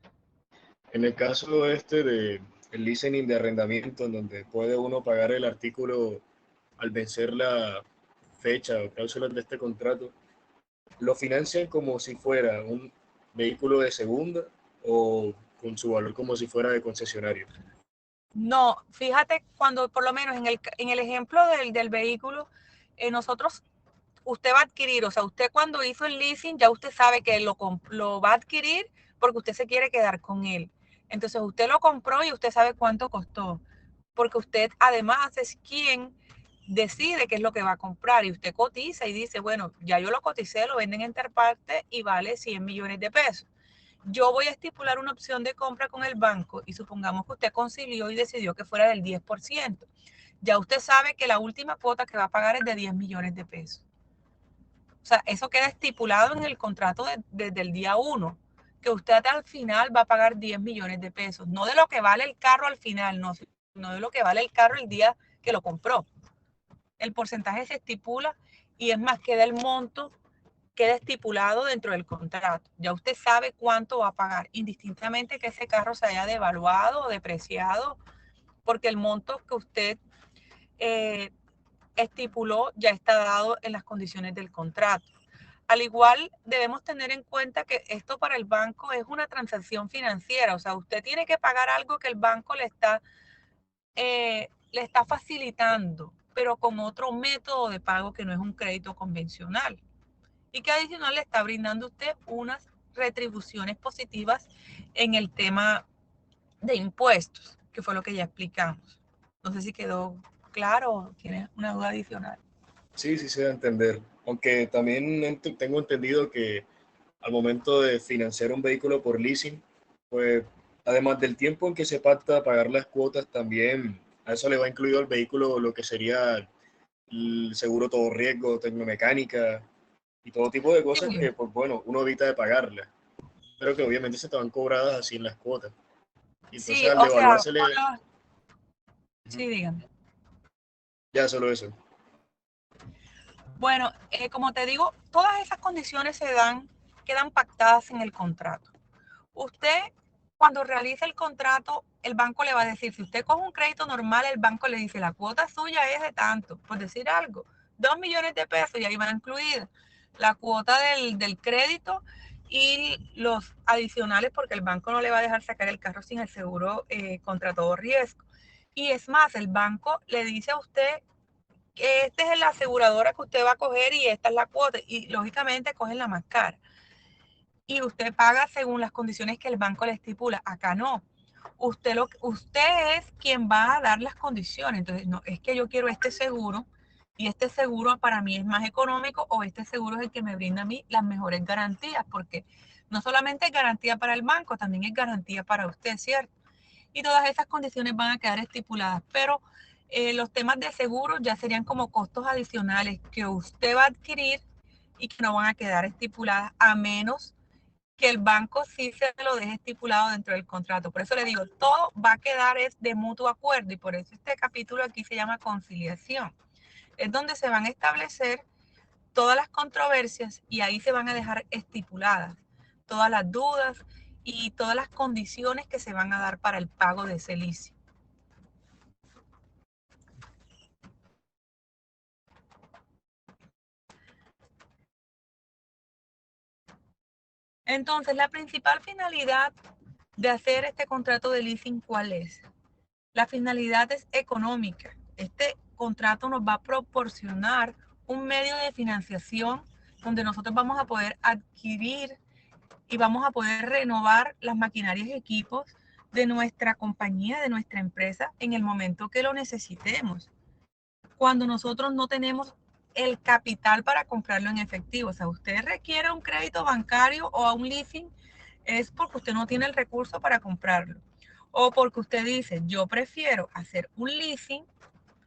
En el caso este de el leasing de arrendamiento, en donde puede uno pagar el artículo al vencer la fecha o cláusulas de este contrato, ¿lo financian como si fuera un vehículo de segunda o con su valor como si fuera de concesionario? No, fíjate, cuando por lo menos en el ejemplo del vehículo, nosotros, usted va a adquirir, o sea, usted cuando hizo el leasing, ya usted sabe que lo va a adquirir porque usted se quiere quedar con él. Entonces usted lo compró y usted sabe cuánto costó, porque usted además es quien decide qué es lo que va a comprar y usted cotiza y dice, bueno, ya yo lo coticé, lo venden en Interparte y vale 100 millones de pesos. Yo voy a estipular una opción de compra con el banco y supongamos que usted concilió y decidió que fuera del 10%. Ya usted sabe que la última cuota que va a pagar es de 10 millones de pesos. O sea, eso queda estipulado en el contrato desde el día 1, que usted al final va a pagar 10 millones de pesos. No de lo que vale el carro al final, no, sino de lo que vale el carro el día que lo compró. El porcentaje se estipula y es más, queda el monto, queda estipulado dentro del contrato. Ya usted sabe cuánto va a pagar, indistintamente que ese carro se haya devaluado o depreciado, porque el monto que usted estipuló ya está dado en las condiciones del contrato. Al igual, debemos tener en cuenta que esto para el banco es una transacción financiera, o sea, usted tiene que pagar algo que el banco le está facilitando, pero con otro método de pago que no es un crédito convencional. Y que adicional le está brindando a usted unas retribuciones positivas en el tema de impuestos, que fue lo que ya explicamos. No sé si quedó claro o tienes una duda adicional. Sí, sí se da a entender. Aunque también tengo entendido que al momento de financiar un vehículo por leasing, pues además del tiempo en que se pacta pagar las cuotas, también a eso le va incluido al vehículo lo que sería el seguro todo riesgo, tecnomecánica y todo tipo de cosas Sí, que, pues bueno, uno evita de pagarlas, pero que obviamente se te van cobradas así en las cuotas. Y entonces sí, al o sea, devaluársele, sí, dígame. ya solo eso. Bueno, como te digo, todas esas condiciones quedan pactadas en el contrato. Usted, cuando realiza el contrato, el banco le va a decir, si usted coge un crédito normal, el banco le dice, la cuota suya es de tanto, por decir algo, 2 millones de pesos, y ahí va incluida la cuota del crédito y los adicionales, porque el banco no le va a dejar sacar el carro sin el seguro contra todo riesgo. Y es más, el banco le dice a usted que esta es la aseguradora que usted va a coger y esta es la cuota, y lógicamente cogen la más cara y usted paga según las condiciones que el banco le estipula. Acá no. Usted es quien va a dar las condiciones. Entonces, no es que yo quiero este seguro y este seguro para mí es más económico o este seguro es el que me brinda a mí las mejores garantías, porque no solamente es garantía para el banco, también es garantía para usted, ¿cierto? Y todas esas condiciones van a quedar estipuladas, pero los temas de seguro ya serían como costos adicionales que usted va a adquirir y que no van a quedar estipuladas a menos que el banco sí se lo deje estipulado dentro del contrato. Por eso le digo, todo va a quedar es de mutuo acuerdo y por eso este capítulo aquí se llama conciliación. Es donde se van a establecer todas las controversias y ahí se van a dejar estipuladas todas las dudas y todas las condiciones que se van a dar para el pago de ese leasing. Entonces, la principal finalidad de hacer este contrato de leasing, ¿cuál es? La finalidad es económica. Este contrato nos va a proporcionar un medio de financiación donde nosotros vamos a poder adquirir y vamos a poder renovar las maquinarias y equipos de nuestra compañía, de nuestra empresa, en el momento que lo necesitemos. Cuando nosotros no tenemos el capital para comprarlo en efectivo. O sea, usted requiere un crédito bancario o a un leasing, es porque usted no tiene el recurso para comprarlo. O porque usted dice, yo prefiero hacer un leasing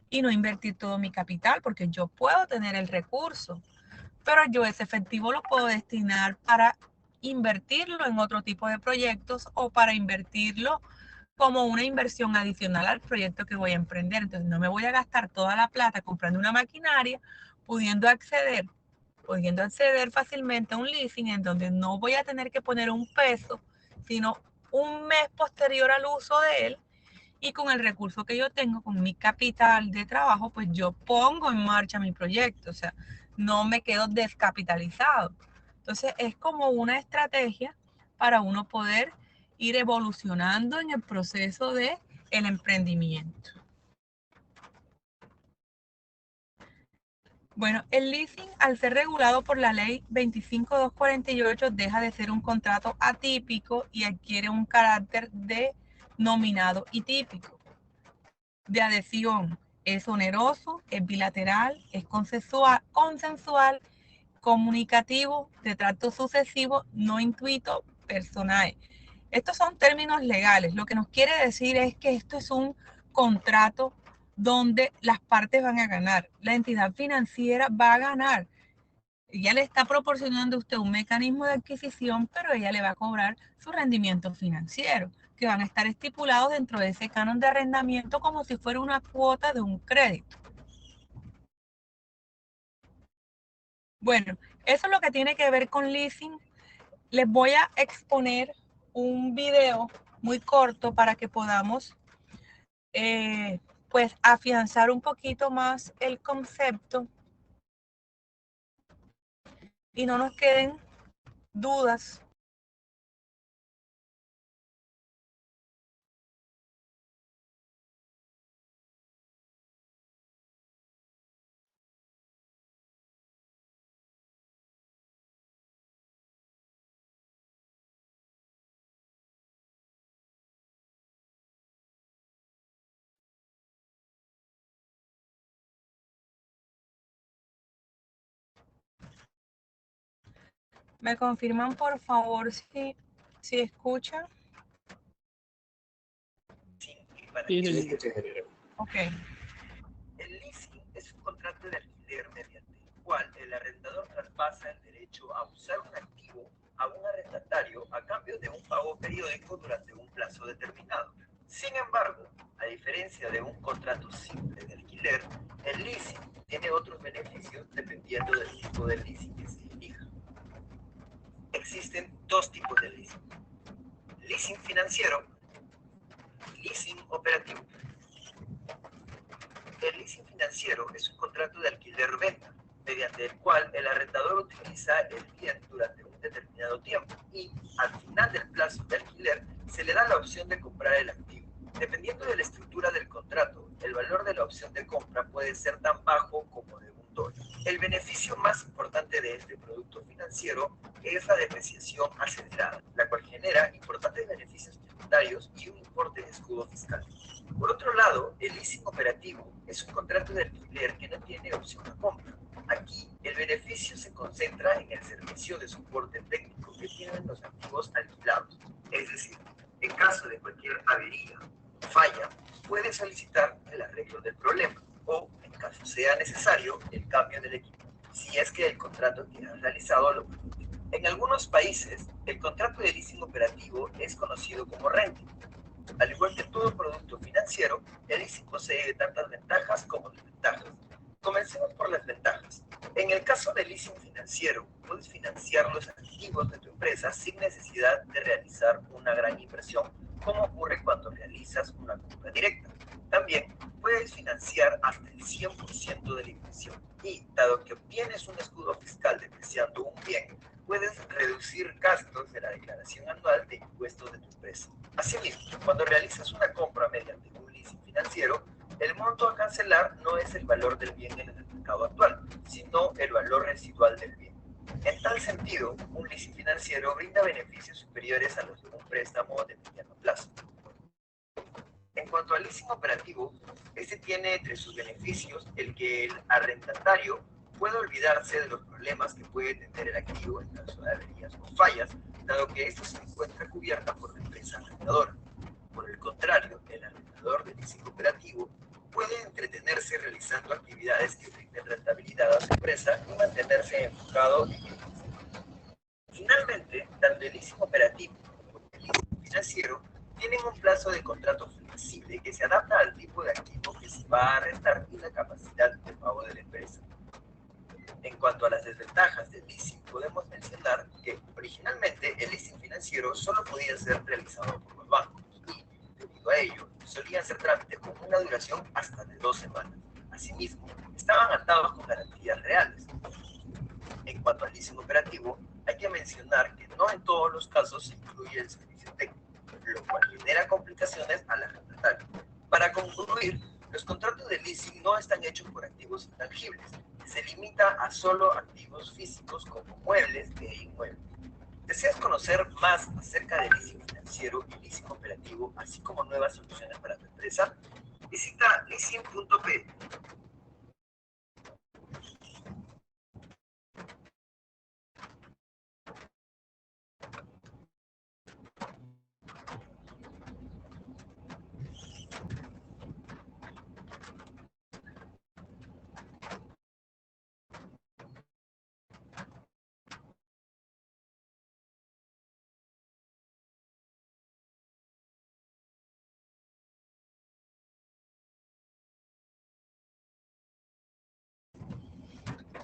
y no invertir todo mi capital porque yo puedo tener el recurso, pero yo ese efectivo lo puedo destinar para invertirlo en otro tipo de proyectos o para invertirlo como una inversión adicional al proyecto que voy a emprender. Entonces no me voy a gastar toda la plata comprando una maquinaria, pudiendo acceder pudiendo acceder fácilmente a un leasing en donde no voy a tener que poner un peso, sino un mes posterior al uso de él, y con el recurso que yo tengo, con mi capital de trabajo, pues yo pongo en marcha mi proyecto, o sea, no me quedo descapitalizado. Entonces es como una estrategia para uno poder ir evolucionando en el proceso de el emprendimiento. Bueno, el leasing, al ser regulado por la ley 25248, deja de ser un contrato atípico y adquiere un carácter de nominado y típico. De adhesión, es oneroso, es bilateral, es consensual, comunicativo, de trato sucesivo, no intuito, personal. Estos son términos legales. Lo que nos quiere decir es que esto es un contrato donde las partes van a ganar. La entidad financiera va a ganar. Ella le está proporcionando a usted un mecanismo de adquisición, pero ella le va a cobrar su rendimiento financiero, que van a estar estipulados dentro de ese canon de arrendamiento como si fuera una cuota de un crédito. Bueno, eso es lo que tiene que ver con leasing. Les voy a exponer un video muy corto para que podamos pues afianzar un poquito más el concepto y no nos queden dudas. ¿Me confirman por favor si escuchan? Sí, sí, sí. Ok. El leasing es un contrato de alquiler mediante el cual el arrendador traspasa el derecho a usar un activo a un arrendatario a cambio de un pago periódico durante un plazo determinado. Sin embargo, a diferencia de un contrato simple de alquiler, el leasing tiene otros beneficios dependiendo del tipo de leasing que se elija. Existen dos tipos de leasing: leasing financiero y leasing operativo. El leasing financiero es un contrato de alquiler-venta, mediante el cual el arrendador utiliza el bien durante un determinado tiempo y, al final del plazo de alquiler, se le da la opción de comprar el activo. Dependiendo de la estructura del contrato, el valor de la opción de compra puede ser tan bajo como de $1. El beneficio más importante de este producto financiero es la depreciación acelerada, la cual genera importantes beneficios tributarios y un importe de escudo fiscal. Por otro lado, el leasing operativo es un contrato de alquiler que no tiene opción a compra. Aquí, el beneficio se concentra en el servicio de soporte técnico que tienen los activos alquilados. Es decir, en caso de cualquier avería o falla, puede solicitar el arreglo del problema o, en caso sea necesario, el cambio del equipo, si es que el contrato que ha realizado lo permite. En algunos países, el contrato de leasing operativo es conocido como renting. Al igual que todo producto financiero, el leasing posee tantas ventajas como desventajas. Comencemos por las ventajas. En el caso del leasing financiero, puedes financiar los activos de tu empresa sin necesidad de realizar una gran inversión, como ocurre cuando realizas una compra directa. También puedes financiar hasta el 100% de la inversión y, dado que obtienes un escudo fiscal depreciando un bien, puedes reducir gastos de la declaración anual de impuestos de tu empresa. Asimismo, cuando realizas una compra mediante un leasing financiero, el monto a cancelar no es el valor del bien en el mercado actual, sino el valor residual del bien. En tal sentido, un leasing financiero brinda beneficios superiores a los de un préstamo de mediano plazo. En cuanto al leasing operativo, este tiene entre sus beneficios el que el arrendatario puede olvidarse de los problemas que puede tener el activo en caso de averías o fallas, dado que esto se encuentra cubierta por la empresa arrendadora. Por el contrario, el arrendador de leasing operativo puede entretenerse realizando actividades que brinden rentabilidad a su empresa y mantenerse enfocado en el leasing. Finalmente, tanto el leasing operativo como el leasing financiero tienen un plazo de contrato flexible que se adapta al tipo de activo que se va a arrendar y la capacidad de pago de la empresa. En cuanto a las desventajas duración hasta de 2 semanas. Asimismo, estaban atados con garantías reales. En cuanto al leasing operativo, hay que mencionar que no en todos los casos se incluye el servicio técnico, lo cual genera complicaciones al arrendatario. Para concluir, los contratos de leasing no están hechos por activos intangibles, se limita a solo activos físicos como muebles e inmuebles. ¿Deseas conocer más acerca del leasing financiero y leasing operativo, así como nuevas soluciones para tu empresa? Visita leasing.p.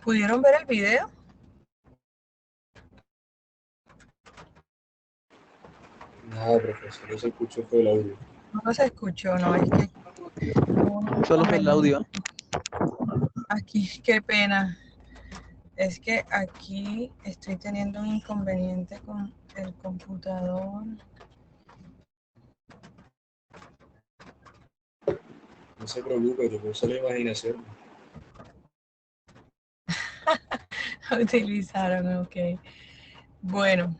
¿Pudieron ver el video? Nada, profesor, no se escuchó fue el audio. No se escuchó, no, es que Solo fue el audio. aquí, qué pena. Es que aquí estoy teniendo un inconveniente con el computador. No se preocupe, te puso la imaginación. Utilizaron, ok. Bueno.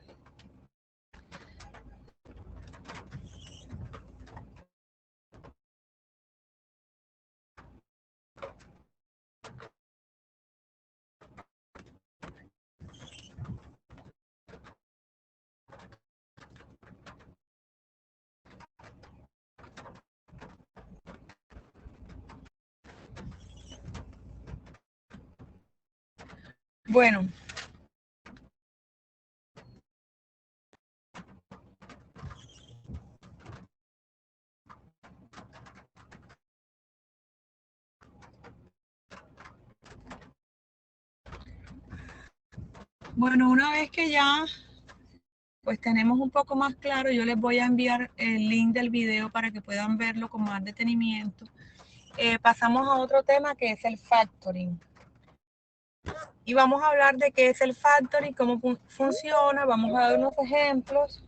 Bueno. Bueno, una vez que ya pues tenemos un poco más claro, yo les voy a enviar el link del video para que puedan verlo con más detenimiento. Pasamos a otro tema que es el factoring. Y vamos a hablar de qué es el factoring, cómo funciona, vamos a dar unos ejemplos,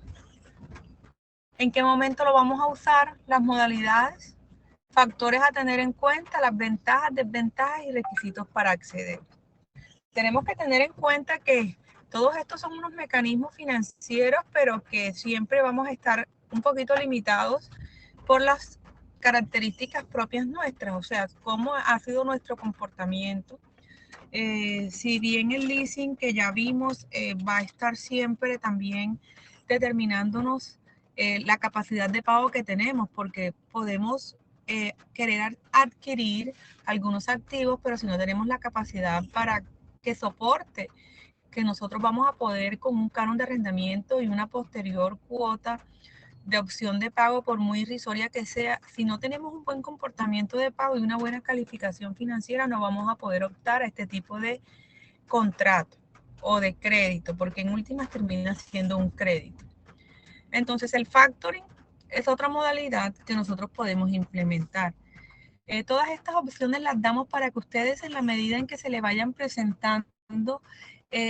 en qué momento lo vamos a usar, las modalidades, factores a tener en cuenta, las ventajas, desventajas y requisitos para acceder. Tenemos que tener en cuenta que todos estos son unos mecanismos financieros, pero que siempre vamos a estar un poquito limitados por las características propias nuestras, o sea, cómo ha sido nuestro comportamiento. Si bien el leasing que ya vimos va a estar siempre también determinándonos la capacidad de pago que tenemos, porque podemos querer adquirir algunos activos, pero si no tenemos la capacidad para que soporte que nosotros vamos a poder con un canon de arrendamiento y una posterior cuota de opción de pago, por muy irrisoria que sea, si no tenemos un buen comportamiento de pago y una buena calificación financiera, no vamos a poder optar a este tipo de contrato o de crédito, porque en últimas termina siendo un crédito. Entonces el factoring es otra modalidad que nosotros podemos implementar. Todas estas opciones las damos para que ustedes, en la medida en que se le vayan presentando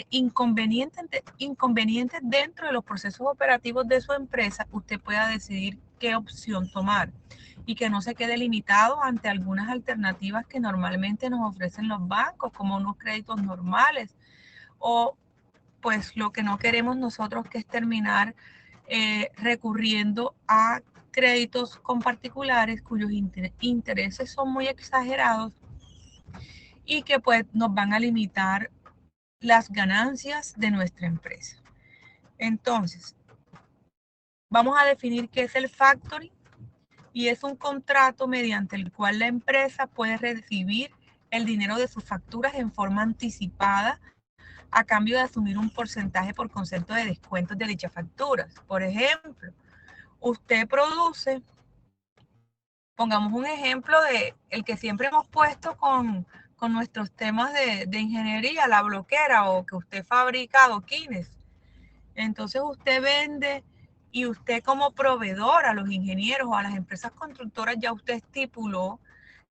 inconvenientes dentro de los procesos operativos de su empresa, usted pueda decidir qué opción tomar y que no se quede limitado ante algunas alternativas que normalmente nos ofrecen los bancos, como unos créditos normales, o pues lo que no queremos nosotros, que es terminar recurriendo a créditos con particulares cuyos intereses son muy exagerados y que pues nos van a limitar las ganancias de nuestra empresa. Entonces, vamos a definir qué es el factoring, y es un contrato mediante el cual la empresa puede recibir el dinero de sus facturas en forma anticipada a cambio de asumir un porcentaje por concepto de descuentos de dichas facturas. Por ejemplo, usted produce, pongamos un ejemplo de el que siempre hemos puesto con nuestros temas de ingeniería, la bloquera, o que usted fabrica adoquines. Entonces usted vende, y usted como proveedor a los ingenieros o a las empresas constructoras ya usted estipuló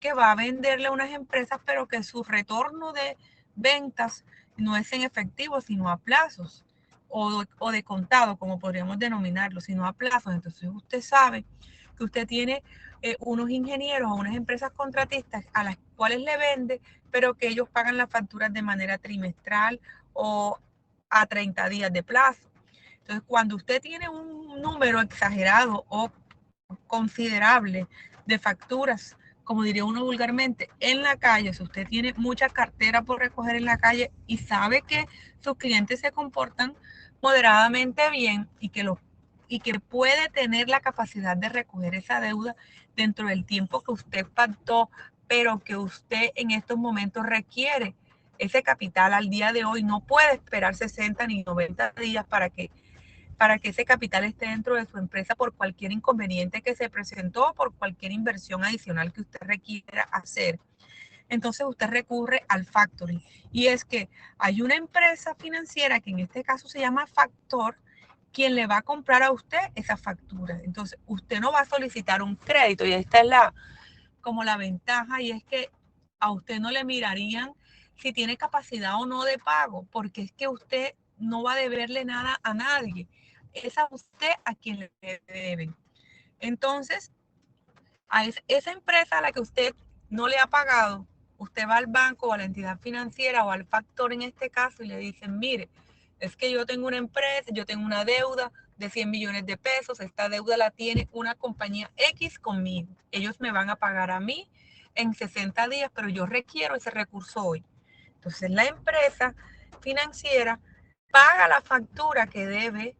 que va a venderle a unas empresas, pero que su retorno de ventas no es en efectivo, sino a plazos o de contado, como podríamos denominarlo, sino a plazos. Entonces usted sabe que usted tiene unos ingenieros o unas empresas contratistas a las cuales le vende, pero que ellos pagan las facturas de manera trimestral o a 30 días de plazo. Entonces, cuando usted tiene un número exagerado o considerable de facturas, como diría uno vulgarmente, en la calle, si usted tiene mucha cartera por recoger en la calle y sabe que sus clientes se comportan moderadamente bien y que puede tener la capacidad de recoger esa deuda dentro del tiempo que usted pactó, pero que usted en estos momentos requiere ese capital al día de hoy, no puede esperar 60 ni 90 días para que ese capital esté dentro de su empresa por cualquier inconveniente que se presentó, por cualquier inversión adicional que usted requiera hacer. Entonces usted recurre al factoring. Y es que hay una empresa financiera que en este caso se llama Factor, quien le va a comprar a usted esa factura. Entonces usted no va a solicitar un crédito y esta es como la ventaja, y es que a usted no le mirarían si tiene capacidad o no de pago, porque es que usted no va a deberle nada a nadie. Es a usted a quien le deben. Entonces, a esa empresa a la que usted no le ha pagado, usted va al banco o a la entidad financiera o al factor en este caso y le dicen, mire, es que yo tengo una empresa, yo tengo una deuda de 100 millones de pesos, esta deuda la tiene una compañía X conmigo. Ellos me van a pagar a mí en 60 días, pero yo requiero ese recurso hoy. Entonces la empresa financiera paga la factura que debe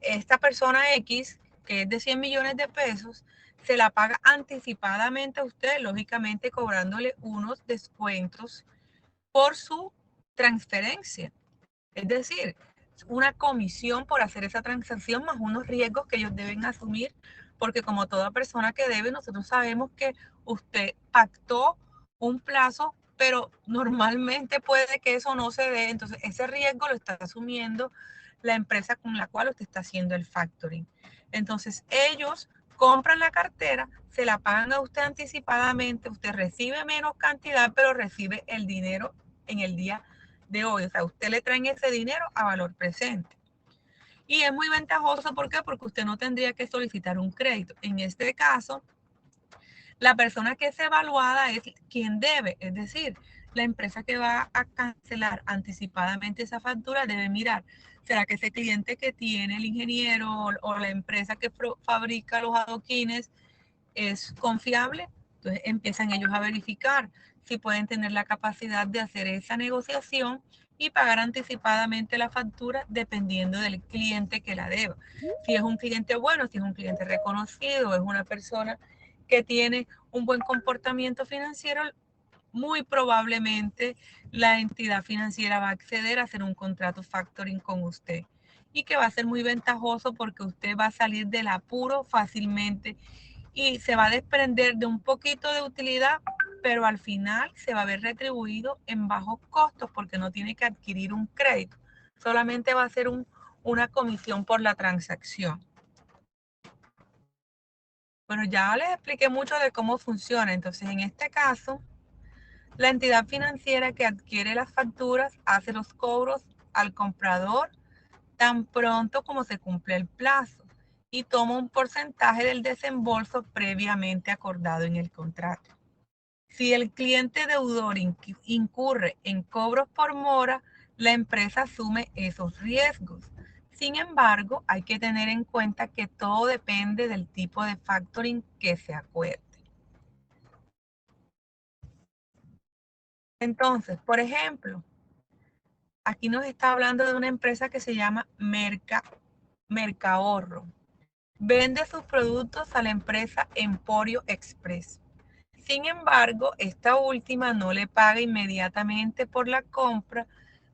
esta persona X, que es de 100 millones de pesos, se la paga anticipadamente a usted, lógicamente cobrándole unos descuentos por su transferencia. Es decir, una comisión por hacer esa transacción más unos riesgos que ellos deben asumir, porque como toda persona que debe, nosotros sabemos que usted pactó un plazo, pero normalmente puede que eso no se dé, entonces ese riesgo lo está asumiendo la empresa con la cual usted está haciendo el factoring. Entonces ellos compran la cartera, se la pagan a usted anticipadamente, usted recibe menos cantidad, pero recibe el dinero en el día de hoy. O sea, usted le traen ese dinero a valor presente. Y es muy ventajoso, ¿por qué? Porque usted no tendría que solicitar un crédito. En este caso, la persona que es evaluada es quien debe, es decir, la empresa que va a cancelar anticipadamente esa factura debe mirar, ¿será que ese cliente que tiene el ingeniero o la empresa que fabrica los adoquines es confiable? Entonces empiezan ellos a verificar si pueden tener la capacidad de hacer esa negociación y pagar anticipadamente la factura dependiendo del cliente que la deba. Si es un cliente bueno, si es un cliente reconocido, es una persona que tiene un buen comportamiento financiero, muy probablemente la entidad financiera va a acceder a hacer un contrato factoring con usted y que va a ser muy ventajoso porque usted va a salir del apuro fácilmente y se va a desprender de un poquito de utilidad, pero al final se va a ver retribuido en bajos costos porque no tiene que adquirir un crédito, solamente va a ser una comisión por la transacción. Bueno, ya les expliqué mucho de cómo funciona. Entonces, en este caso, la entidad financiera que adquiere las facturas hace los cobros al comprador tan pronto como se cumple el plazo y toma un porcentaje del desembolso previamente acordado en el contrato. Si el cliente deudor incurre en cobros por mora, la empresa asume esos riesgos. Sin embargo, hay que tener en cuenta que todo depende del tipo de factoring que se acuerde. Entonces, por ejemplo, aquí nos está hablando de una empresa que se llama Mercahorro. Vende sus productos a la empresa Emporio Express. Sin embargo, esta última no le paga inmediatamente por la compra,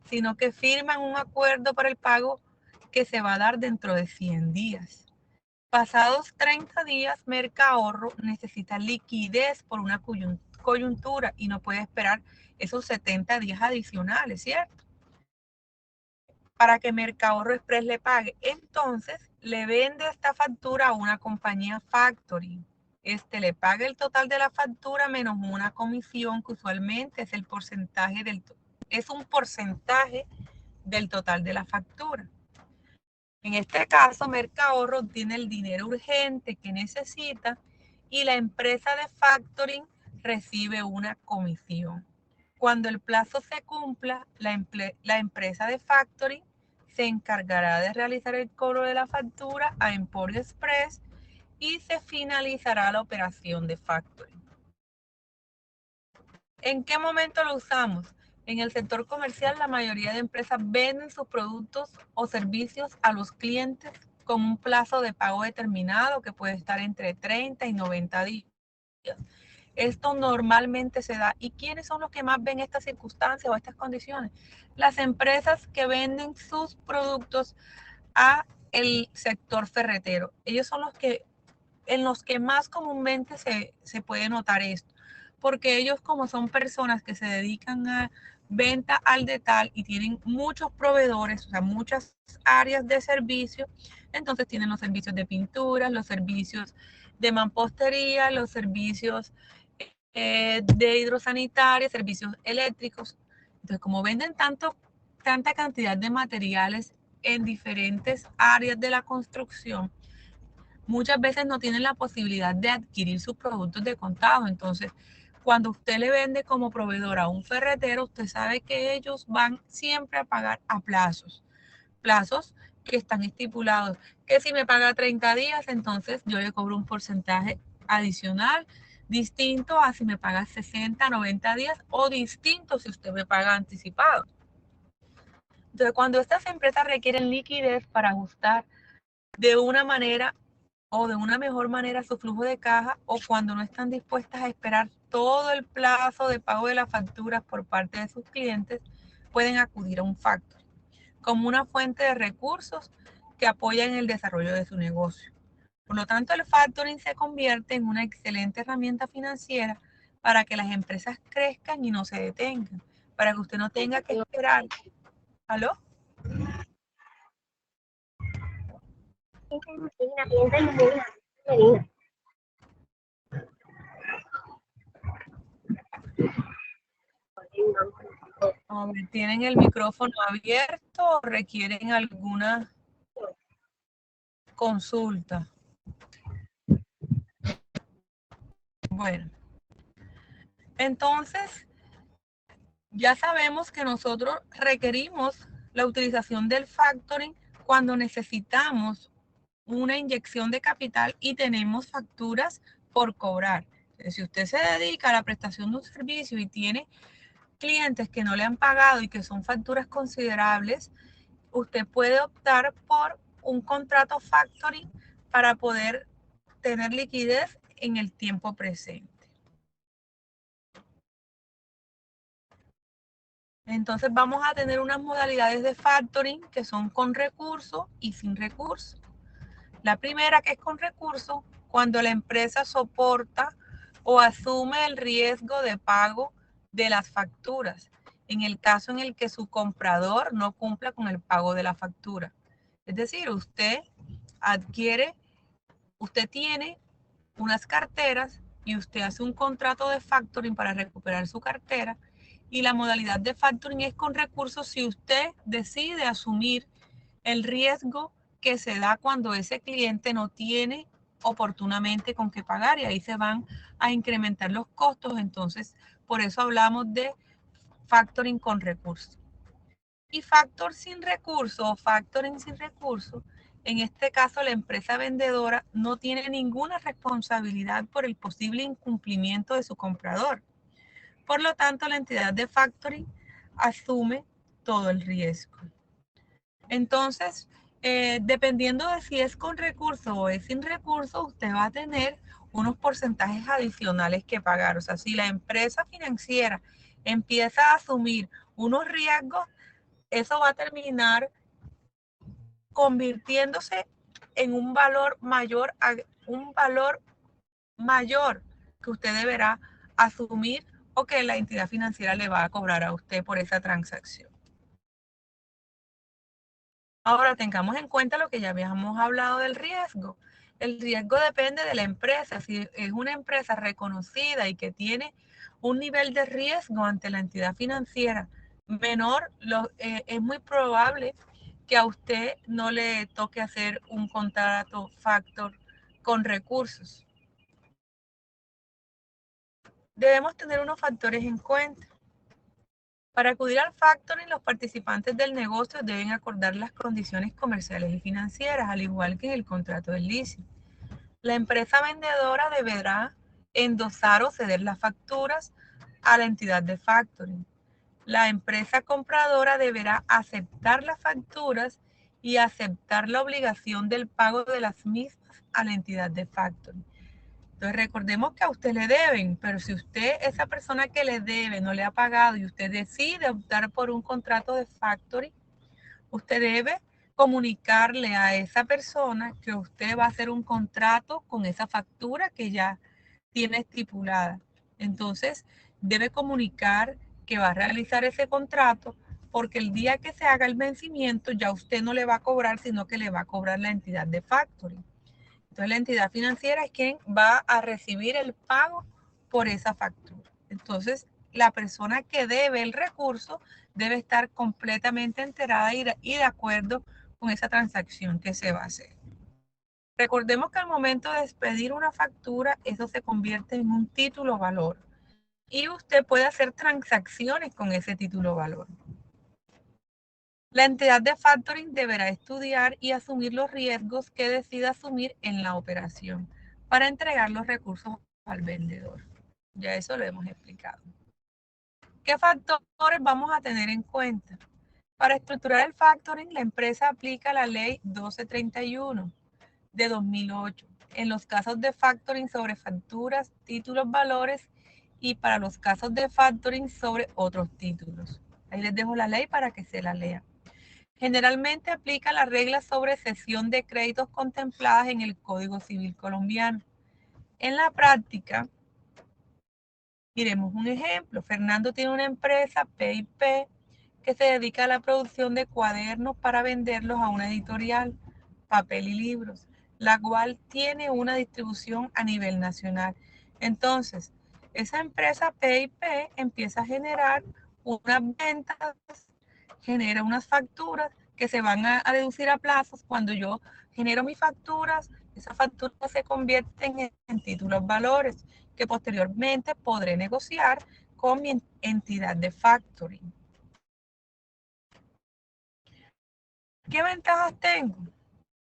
sino que firman un acuerdo para el pago que se va a dar dentro de 100 días. Pasados 30 días, Mercahorro necesita liquidez por una coyuntura y no puede esperar esos 70 días adicionales, ¿cierto? Para que Mercahorro Express le pague. Entonces, le vende esta factura a una compañía factoring. le paga el total de la factura menos una comisión que usualmente es el porcentaje es un porcentaje del total de la factura. En este caso, Mercahorro tiene el dinero urgente que necesita y la empresa de factoring recibe una comisión. Cuando el plazo se cumpla, la empresa de factoring se encargará de realizar el cobro de la factura a Emporio Express y se finalizará la operación de factoring. ¿En qué momento lo usamos? En el sector comercial, la mayoría de empresas venden sus productos o servicios a los clientes con un plazo de pago determinado que puede estar entre 30 y 90 días. Esto normalmente se da. ¿Y quiénes son los que más ven estas circunstancias o estas condiciones? Las empresas que venden sus productos a el sector ferretero. Ellos son en los que más comúnmente se puede notar esto, porque ellos, como son personas que se dedican a venta al detalle y tienen muchos proveedores, o sea, muchas áreas de servicio, entonces tienen los servicios de pintura, los servicios de mampostería, los servicios de hidrosanitaria, servicios eléctricos. Entonces, como venden tanta cantidad de materiales en diferentes áreas de la construcción, muchas veces no tienen la posibilidad de adquirir sus productos de contado. Entonces, cuando usted le vende como proveedor a un ferretero, usted sabe que ellos van siempre a pagar a plazos que están estipulados, que si me paga 30 días, entonces yo le cobro un porcentaje adicional, distinto a si me paga 60, 90 días o distinto si usted me paga anticipado. Entonces, cuando estas empresas requieren liquidez para ajustar de una manera o de una mejor manera su flujo de caja, o cuando no están dispuestas a esperar todo el plazo de pago de las facturas por parte de sus clientes, pueden acudir a un factor como una fuente de recursos que apoya en el desarrollo de su negocio. Por lo tanto, el factoring se convierte en una excelente herramienta financiera para que las empresas crezcan y no se detengan, para que usted no tenga que esperar. ¿Aló? A ver, ¿tienen el micrófono abierto o requieren alguna consulta? Bueno, entonces ya sabemos que nosotros requerimos la utilización del factoring cuando necesitamos una inyección de capital y tenemos facturas por cobrar. Si usted se dedica a la prestación de un servicio y tiene clientes que no le han pagado y que son facturas considerables, usted puede optar por un contrato factoring para poder tener liquidez en el tiempo presente. Entonces vamos a tener unas modalidades de factoring que son con recurso y sin recurso. La primera, que es con recurso, cuando la empresa soporta o asume el riesgo de pago de las facturas, en el caso en el que su comprador no cumpla con el pago de la factura. Es decir, usted tiene unas carteras y usted hace un contrato de factoring para recuperar su cartera, y la modalidad de factoring es con recursos si usted decide asumir el riesgo que se da cuando ese cliente no tiene oportunamente con qué pagar, y ahí se van a incrementar los costos. Entonces, por eso hablamos de factoring con recursos. Y factor sin recurso o factoring sin recurso, en este caso la empresa vendedora no tiene ninguna responsabilidad por el posible incumplimiento de su comprador. Por lo tanto, la entidad de factoring asume todo el riesgo. Entonces, dependiendo de si es con recurso o es sin recurso, usted va a tener unos porcentajes adicionales que pagar. O sea, si la empresa financiera empieza a asumir unos riesgos, eso va a terminar convirtiéndose en un valor mayor que usted deberá asumir o que la entidad financiera le va a cobrar a usted por esa transacción. Ahora tengamos en cuenta lo que ya habíamos hablado del riesgo. El riesgo depende de la empresa. Si es una empresa reconocida y que tiene un nivel de riesgo ante la entidad financiera menor, es muy probable que a usted no le toque hacer un contrato factor con recursos. Debemos tener unos factores en cuenta. Para acudir al factoring, los participantes del negocio deben acordar las condiciones comerciales y financieras, al igual que en el contrato del leasing. La empresa vendedora deberá endosar o ceder las facturas a la entidad de factoring. La empresa compradora deberá aceptar las facturas y aceptar la obligación del pago de las mismas a la entidad de factoring. Entonces recordemos que a usted le deben, pero si usted, esa persona que le debe, no le ha pagado y usted decide optar por un contrato de factoring, usted debe comunicarle a esa persona que usted va a hacer un contrato con esa factura que ya tiene estipulada. Entonces, debe comunicar que va a realizar ese contrato porque el día que se haga el vencimiento ya usted no le va a cobrar, sino que le va a cobrar la entidad de factoring. Entonces, la entidad financiera es quien va a recibir el pago por esa factura. Entonces, la persona que debe el recurso debe estar completamente enterada y de acuerdo con esa transacción que se va a hacer. Recordemos que al momento de expedir una factura, eso se convierte en un título valor y usted puede hacer transacciones con ese título valor. La entidad de factoring deberá estudiar y asumir los riesgos que decida asumir en la operación para entregar los recursos al vendedor. Ya eso lo hemos explicado. ¿Qué factores vamos a tener en cuenta? Para estructurar el factoring, la empresa aplica la ley 1231 de 2008 en los casos de factoring sobre facturas, títulos, valores y para los casos de factoring sobre otros títulos. Ahí les dejo la ley para que se la lean. Generalmente aplica las reglas sobre cesión de créditos contempladas en el Código Civil colombiano. En la práctica, miremos un ejemplo. Fernando tiene una empresa, P&P, que se dedica a la producción de cuadernos para venderlos a una editorial, papel y libros, la cual tiene una distribución a nivel nacional. Entonces, esa empresa P&P empieza a generar unas ventas, genera unas facturas que se van a deducir a plazos. Cuando yo genero mis facturas, esas facturas se convierten en títulos valores que posteriormente podré negociar con mi entidad de factoring. ¿Qué ventajas tengo?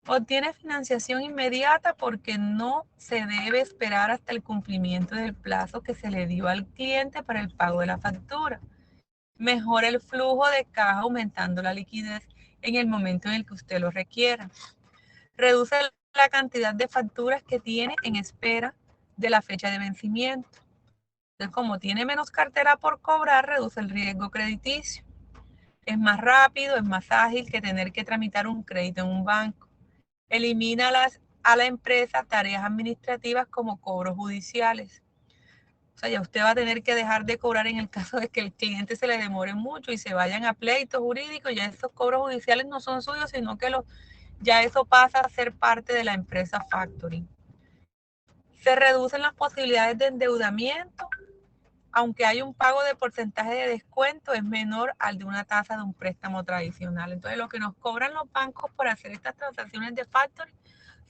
Obtiene financiación inmediata porque no se debe esperar hasta el cumplimiento del plazo que se le dio al cliente para el pago de la factura. Mejora el flujo de caja aumentando la liquidez en el momento en el que usted lo requiera. Reduce la cantidad de facturas que tiene en espera de la fecha de vencimiento. Entonces, como tiene menos cartera por cobrar, reduce el riesgo crediticio. Es más rápido, es más ágil que tener que tramitar un crédito en un banco. Elimina a la empresa tareas administrativas como cobros judiciales. O sea, ya usted va a tener que dejar de cobrar en el caso de que el cliente se le demore mucho y se vayan a pleitos jurídicos. Ya esos cobros judiciales no son suyos, sino que ya eso pasa a ser parte de la empresa factoring. Se reducen las posibilidades de endeudamiento, aunque hay un pago de porcentaje de descuento, es menor al de una tasa de un préstamo tradicional. Entonces, lo que nos cobran los bancos por hacer estas transacciones de factoring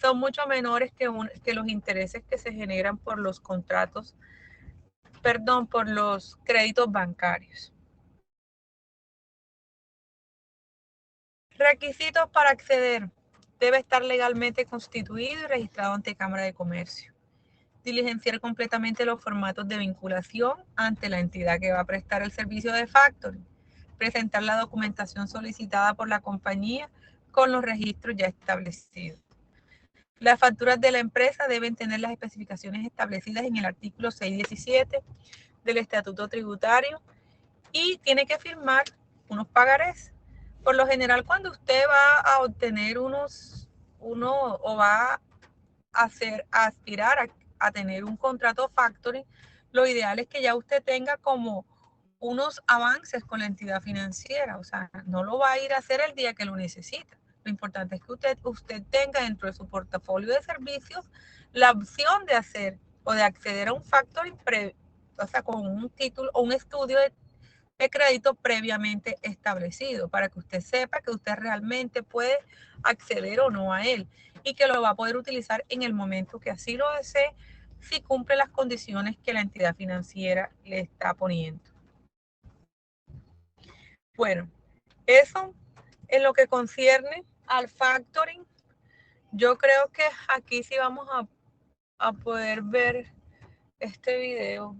son mucho menores que los intereses que se generan por los contratos, por los créditos bancarios. Requisitos para acceder. Debe estar legalmente constituido y registrado ante Cámara de Comercio. Diligenciar completamente los formatos de vinculación ante la entidad que va a prestar el servicio de factoring. Presentar la documentación solicitada por la compañía con los registros ya establecidos. Las facturas de la empresa deben tener las especificaciones establecidas en el artículo 617 del Estatuto Tributario y tiene que firmar unos pagarés. Por lo general, cuando usted va a obtener o va a aspirar a tener un contrato factoring, lo ideal es que ya usted tenga como unos avances con la entidad financiera. O sea, no lo va a ir a hacer el día que lo necesita. Lo importante es que usted tenga dentro de su portafolio de servicios la opción de hacer o de acceder a un factoring o sea, con un título o un estudio de crédito previamente establecido, para que usted sepa que usted realmente puede acceder o no a él y que lo va a poder utilizar en el momento que así lo desee, si cumple las condiciones que la entidad financiera le está poniendo. Bueno, eso en lo que concierne al factoring. Yo creo que aquí sí vamos a poder ver este video.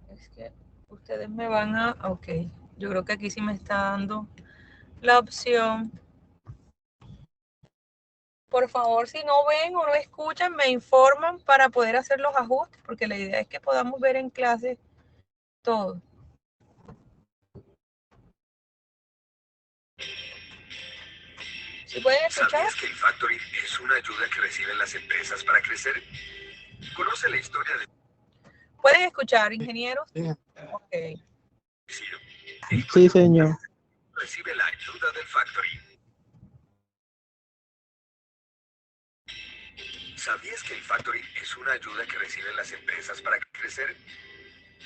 Es que ustedes me van a... Ok, yo creo que aquí sí me está dando la opción. Por favor, si no ven o no escuchan, me informan para poder hacer los ajustes, porque la idea es que podamos ver en clase todo. ¿Sí pueden escuchar? ¿Sabías que el factoring es una ayuda que reciben las empresas para crecer? Conoce la historia de ¿Pueden escuchar, ingenieros? Sí, Ok. Ciro. sí, señor. Recibe la ayuda del factoring. ¿Sabías que el factoring es una ayuda que reciben las empresas para crecer?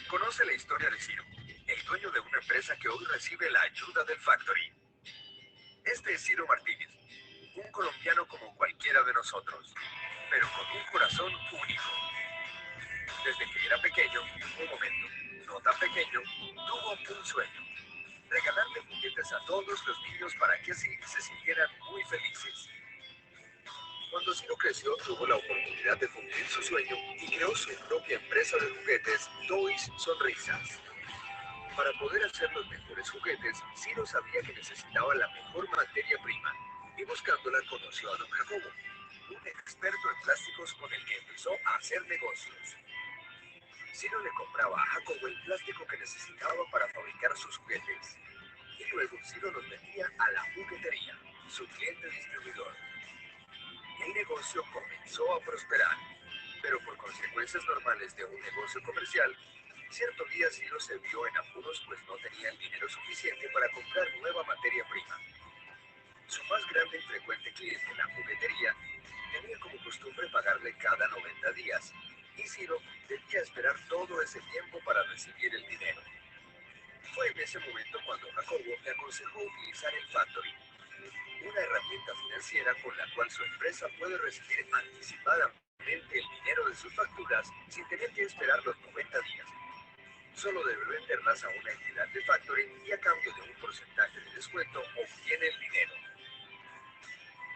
Conoce la historia de Ciro, el dueño de una empresa que hoy recibe la ayuda del factoring. Este es Ciro Martínez, un colombiano como cualquiera de nosotros, pero con un corazón único. Desde que era pequeño, un momento, no tan pequeño, tuvo un sueño: regalarle juguetes a todos los niños para que así se sintieran muy felices. Cuando Ciro creció, tuvo la oportunidad de cumplir su sueño y creó su propia empresa de juguetes, Toys Sonrisas. Para poder hacer los mejores juguetes, Ciro sabía que necesitaba la mejor materia prima, y buscándola conoció a don Jacobo, un experto en plásticos con el que empezó a hacer negocios. Ciro le compraba a Jacobo el plástico que necesitaba para fabricar sus juguetes, y luego Ciro los vendía a la juguetería, su cliente distribuidor. El negocio comenzó a prosperar, pero por consecuencias normales de un negocio comercial, cierto día Ciro se vio en apuros, pues no tenía el dinero suficiente para comprar nueva materia prima. Su más grande y frecuente cliente, la juguetería, tenía como costumbre pagarle cada 90 días, y Ciro debía esperar todo ese tiempo para recibir el dinero. Fue en ese momento cuando Jacobo le aconsejó utilizar el factoring, una herramienta financiera con la cual su empresa puede recibir anticipadamente el dinero de sus facturas sin tener que esperar los 90 días. Solo debe venderlas a una entidad de factoring y a cambio de un porcentaje de descuento obtiene el dinero.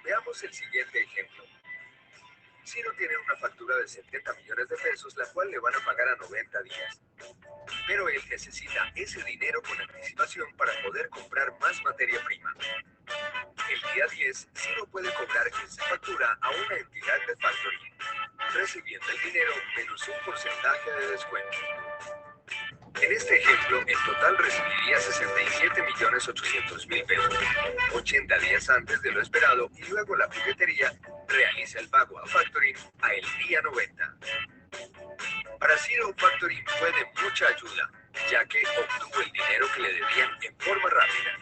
Veamos el siguiente ejemplo. Ciro tiene una factura de 70 millones de pesos, la cual le van a pagar a 90 días. Pero él necesita ese dinero con anticipación para poder comprar más materia prima. El día 10, Ciro puede cobrar esa factura a una entidad de factoring, recibiendo el dinero menos un porcentaje de descuento. En este ejemplo, en total recibiría 67.800.000 pesos, 80 días antes de lo esperado, y luego la juguetería realiza el pago a factoring a el día 90. Para Ciro, factoring fue de mucha ayuda, ya que obtuvo el dinero que le debían en forma rápida.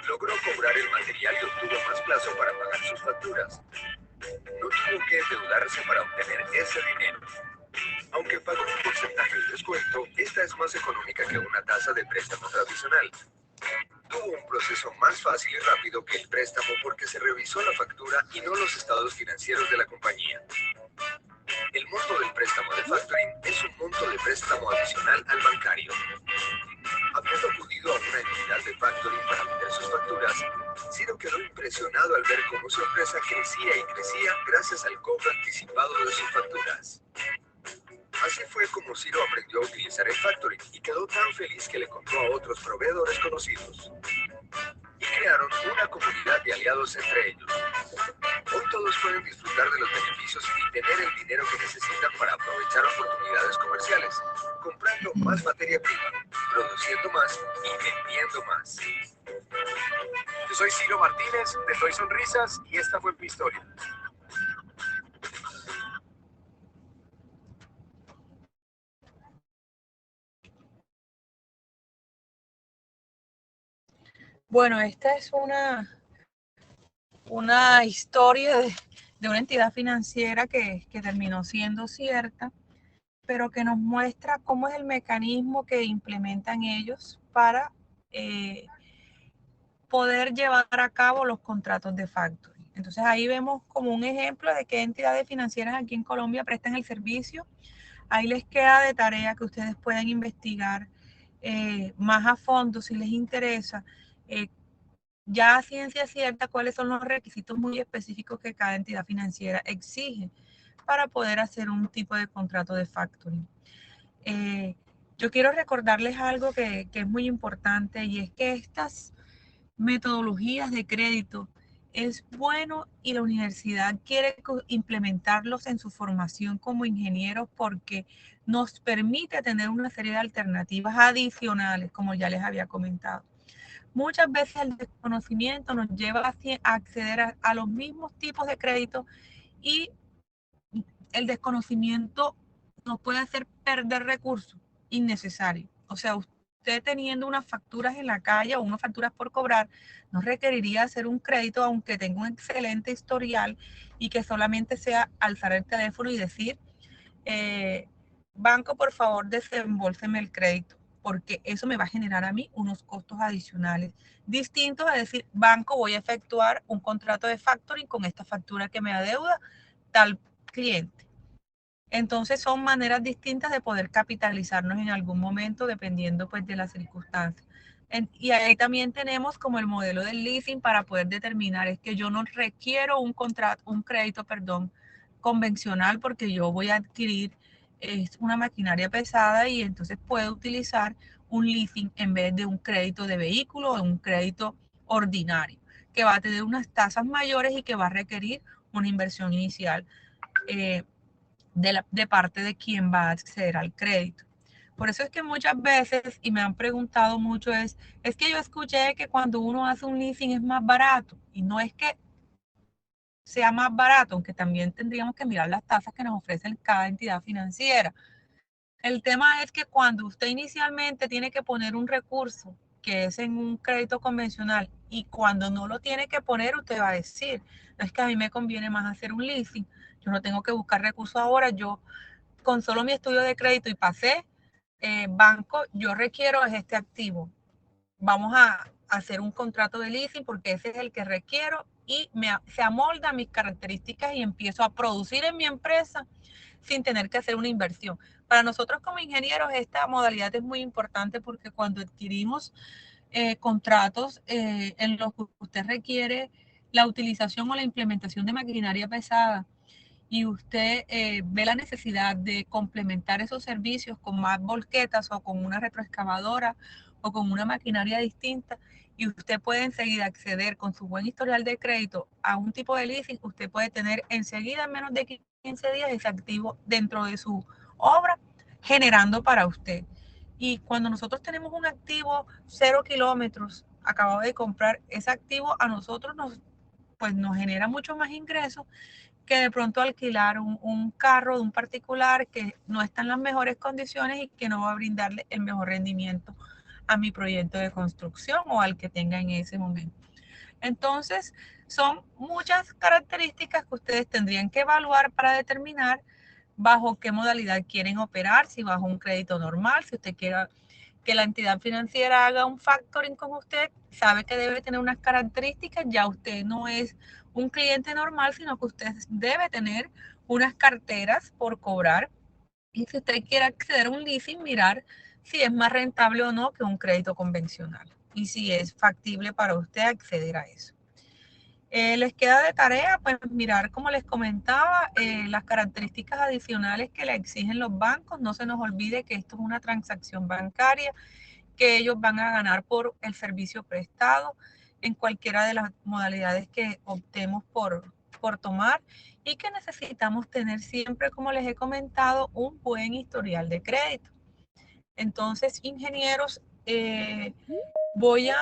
Logró cobrar el material y obtuvo más plazo para pagar sus facturas. No tuvo que endeudarse para obtener ese dinero. Aunque pagó un porcentaje de descuento, esta es más económica que una tasa de préstamo tradicional. Tuvo un proceso más fácil y rápido que el préstamo porque se revisó la factura y no los estados financieros de la compañía. El monto del préstamo de factoring es un monto de préstamo adicional al bancario. Habiendo acudido a una entidad de factoring para vender sus facturas, Ciro quedó impresionado al ver cómo su empresa crecía y crecía gracias al cobro anticipado de sus facturas. Así fue como Ciro aprendió a utilizar el factoring y quedó tan feliz que le contó a otros proveedores conocidos. Y crearon una comunidad de aliados entre ellos. Hoy todos pueden disfrutar de los beneficios y tener el dinero que necesitan para aprovechar oportunidades comerciales, comprando más materia prima, produciendo más y vendiendo más. Yo soy Ciro Martínez de Toys Sonrisas y esta fue mi historia. Bueno, esta es una historia de una entidad financiera que terminó siendo cierta, pero que nos muestra cómo es el mecanismo que implementan ellos para poder llevar a cabo los contratos de factoring. Entonces ahí vemos como un ejemplo de qué entidades financieras aquí en Colombia prestan el servicio. Ahí les queda de tarea que ustedes puedan investigar más a fondo si les interesa, ya a ciencia cierta cuáles son los requisitos muy específicos que cada entidad financiera exige para poder hacer un tipo de contrato de factoring. Yo quiero recordarles algo que es muy importante, y es que estas metodologías de crédito es bueno y la universidad quiere implementarlos en su formación como ingenieros porque nos permite tener una serie de alternativas adicionales, como ya les había comentado. Muchas veces el desconocimiento nos lleva a acceder a los mismos tipos de crédito, y el desconocimiento nos puede hacer perder recursos innecesarios. O sea, usted teniendo unas facturas en la calle o unas facturas por cobrar, no requeriría hacer un crédito aunque tenga un excelente historial y que solamente sea alzar el teléfono y decir, banco, por favor, desembolseme el crédito, porque eso me va a generar a mí unos costos adicionales distintos a decir, banco, voy a efectuar un contrato de factoring con esta factura que me adeuda tal cliente. Entonces son maneras distintas de poder capitalizarnos en algún momento dependiendo pues de las circunstancias. Y ahí también tenemos como el modelo del leasing para poder determinar, es que yo no requiero un crédito, convencional, porque yo voy a adquirir una maquinaria pesada y entonces puedo utilizar un leasing en vez de un crédito de vehículo o un crédito ordinario, que va a tener unas tasas mayores y que va a requerir una inversión inicial de parte de quien va a acceder al crédito. Por eso es que muchas veces, y me han preguntado mucho, es que yo escuché que cuando uno hace un leasing es más barato, y no es que sea más barato, aunque también tendríamos que mirar las tasas que nos ofrecen cada entidad financiera. El tema es que cuando usted inicialmente tiene que poner un recurso que es en un crédito convencional, y cuando no lo tiene que poner, usted va a decir, no, es que a mí me conviene más hacer un leasing, yo no tengo que buscar recursos ahora, yo con solo mi estudio de crédito y pasé banco, yo requiero es este activo. Vamos a hacer un contrato de leasing porque ese es el que requiero y se amolda a mis características y empiezo a producir en mi empresa sin tener que hacer una inversión. Para nosotros como ingenieros esta modalidad es muy importante porque cuando adquirimos contratos en los que usted requiere la utilización o la implementación de maquinaria pesada, y usted ve la necesidad de complementar esos servicios con más volquetas o con una retroexcavadora o con una maquinaria distinta, y usted puede enseguida acceder con su buen historial de crédito a un tipo de leasing, usted puede tener enseguida en menos de 15 días ese activo dentro de su obra generando para usted. Y cuando nosotros tenemos un activo 0 kilómetros, acabado de comprar, ese activo a nosotros nos genera mucho más ingresos que de pronto alquilar un carro de un particular que no está en las mejores condiciones y que no va a brindarle el mejor rendimiento a mi proyecto de construcción o al que tenga en ese momento. Entonces, son muchas características que ustedes tendrían que evaluar para determinar bajo qué modalidad quieren operar, si bajo un crédito normal, si usted quiere que la entidad financiera haga un factoring con usted, sabe que debe tener unas características, ya usted no es un cliente normal, sino que usted debe tener unas carteras por cobrar, y si usted quiere acceder a un leasing, mirar si es más rentable o no que un crédito convencional y si es factible para usted acceder a eso. Les queda de tarea, pues mirar, como les comentaba, las características adicionales que le exigen los bancos. No se nos olvide que esto es una transacción bancaria, que ellos van a ganar por el servicio prestado en cualquiera de las modalidades que optemos por tomar, y que necesitamos tener siempre, como les he comentado, un buen historial de crédito. Entonces, ingenieros, voy a...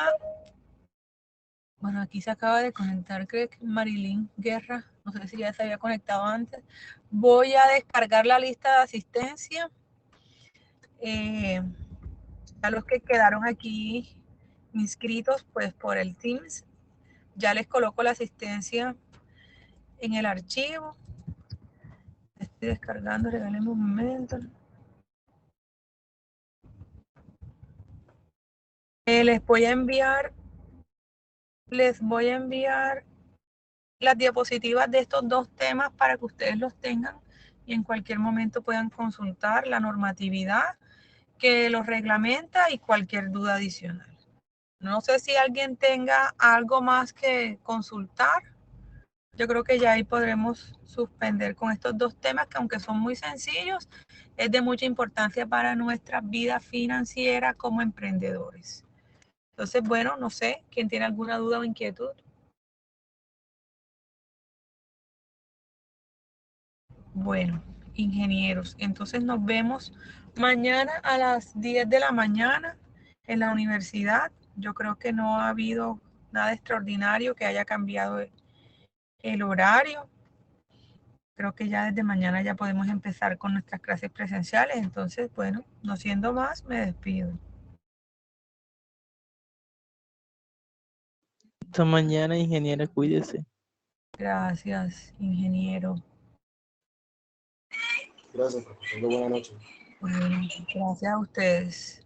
Bueno, aquí se acaba de conectar, creo que Marilyn Guerra, no sé si ya se había conectado antes. Voy a descargar la lista de asistencia. A los que quedaron aquí inscritos pues por el Teams, Ya les coloco la asistencia en el archivo. Estoy descargando, regálenme un momento. Les voy a enviar las diapositivas de estos dos temas para que ustedes los tengan y en cualquier momento puedan consultar la normatividad que los reglamenta y cualquier duda adicional. No sé si alguien tenga algo más que consultar. Yo creo que ya ahí podremos suspender con estos dos temas que aunque son muy sencillos, es de mucha importancia para nuestra vida financiera como emprendedores. Entonces, bueno, no sé, ¿quién tiene alguna duda o inquietud? Bueno, ingenieros, entonces nos vemos mañana a las 10 de la mañana en la universidad. Yo creo que no ha habido nada extraordinario que haya cambiado el horario. Creo que ya desde mañana ya podemos empezar con nuestras clases presenciales. Entonces, bueno, no siendo más, me despido. Hasta mañana, ingeniera, cuídese. Gracias, ingeniero. Gracias, tenga buena noche. Bueno, gracias a ustedes.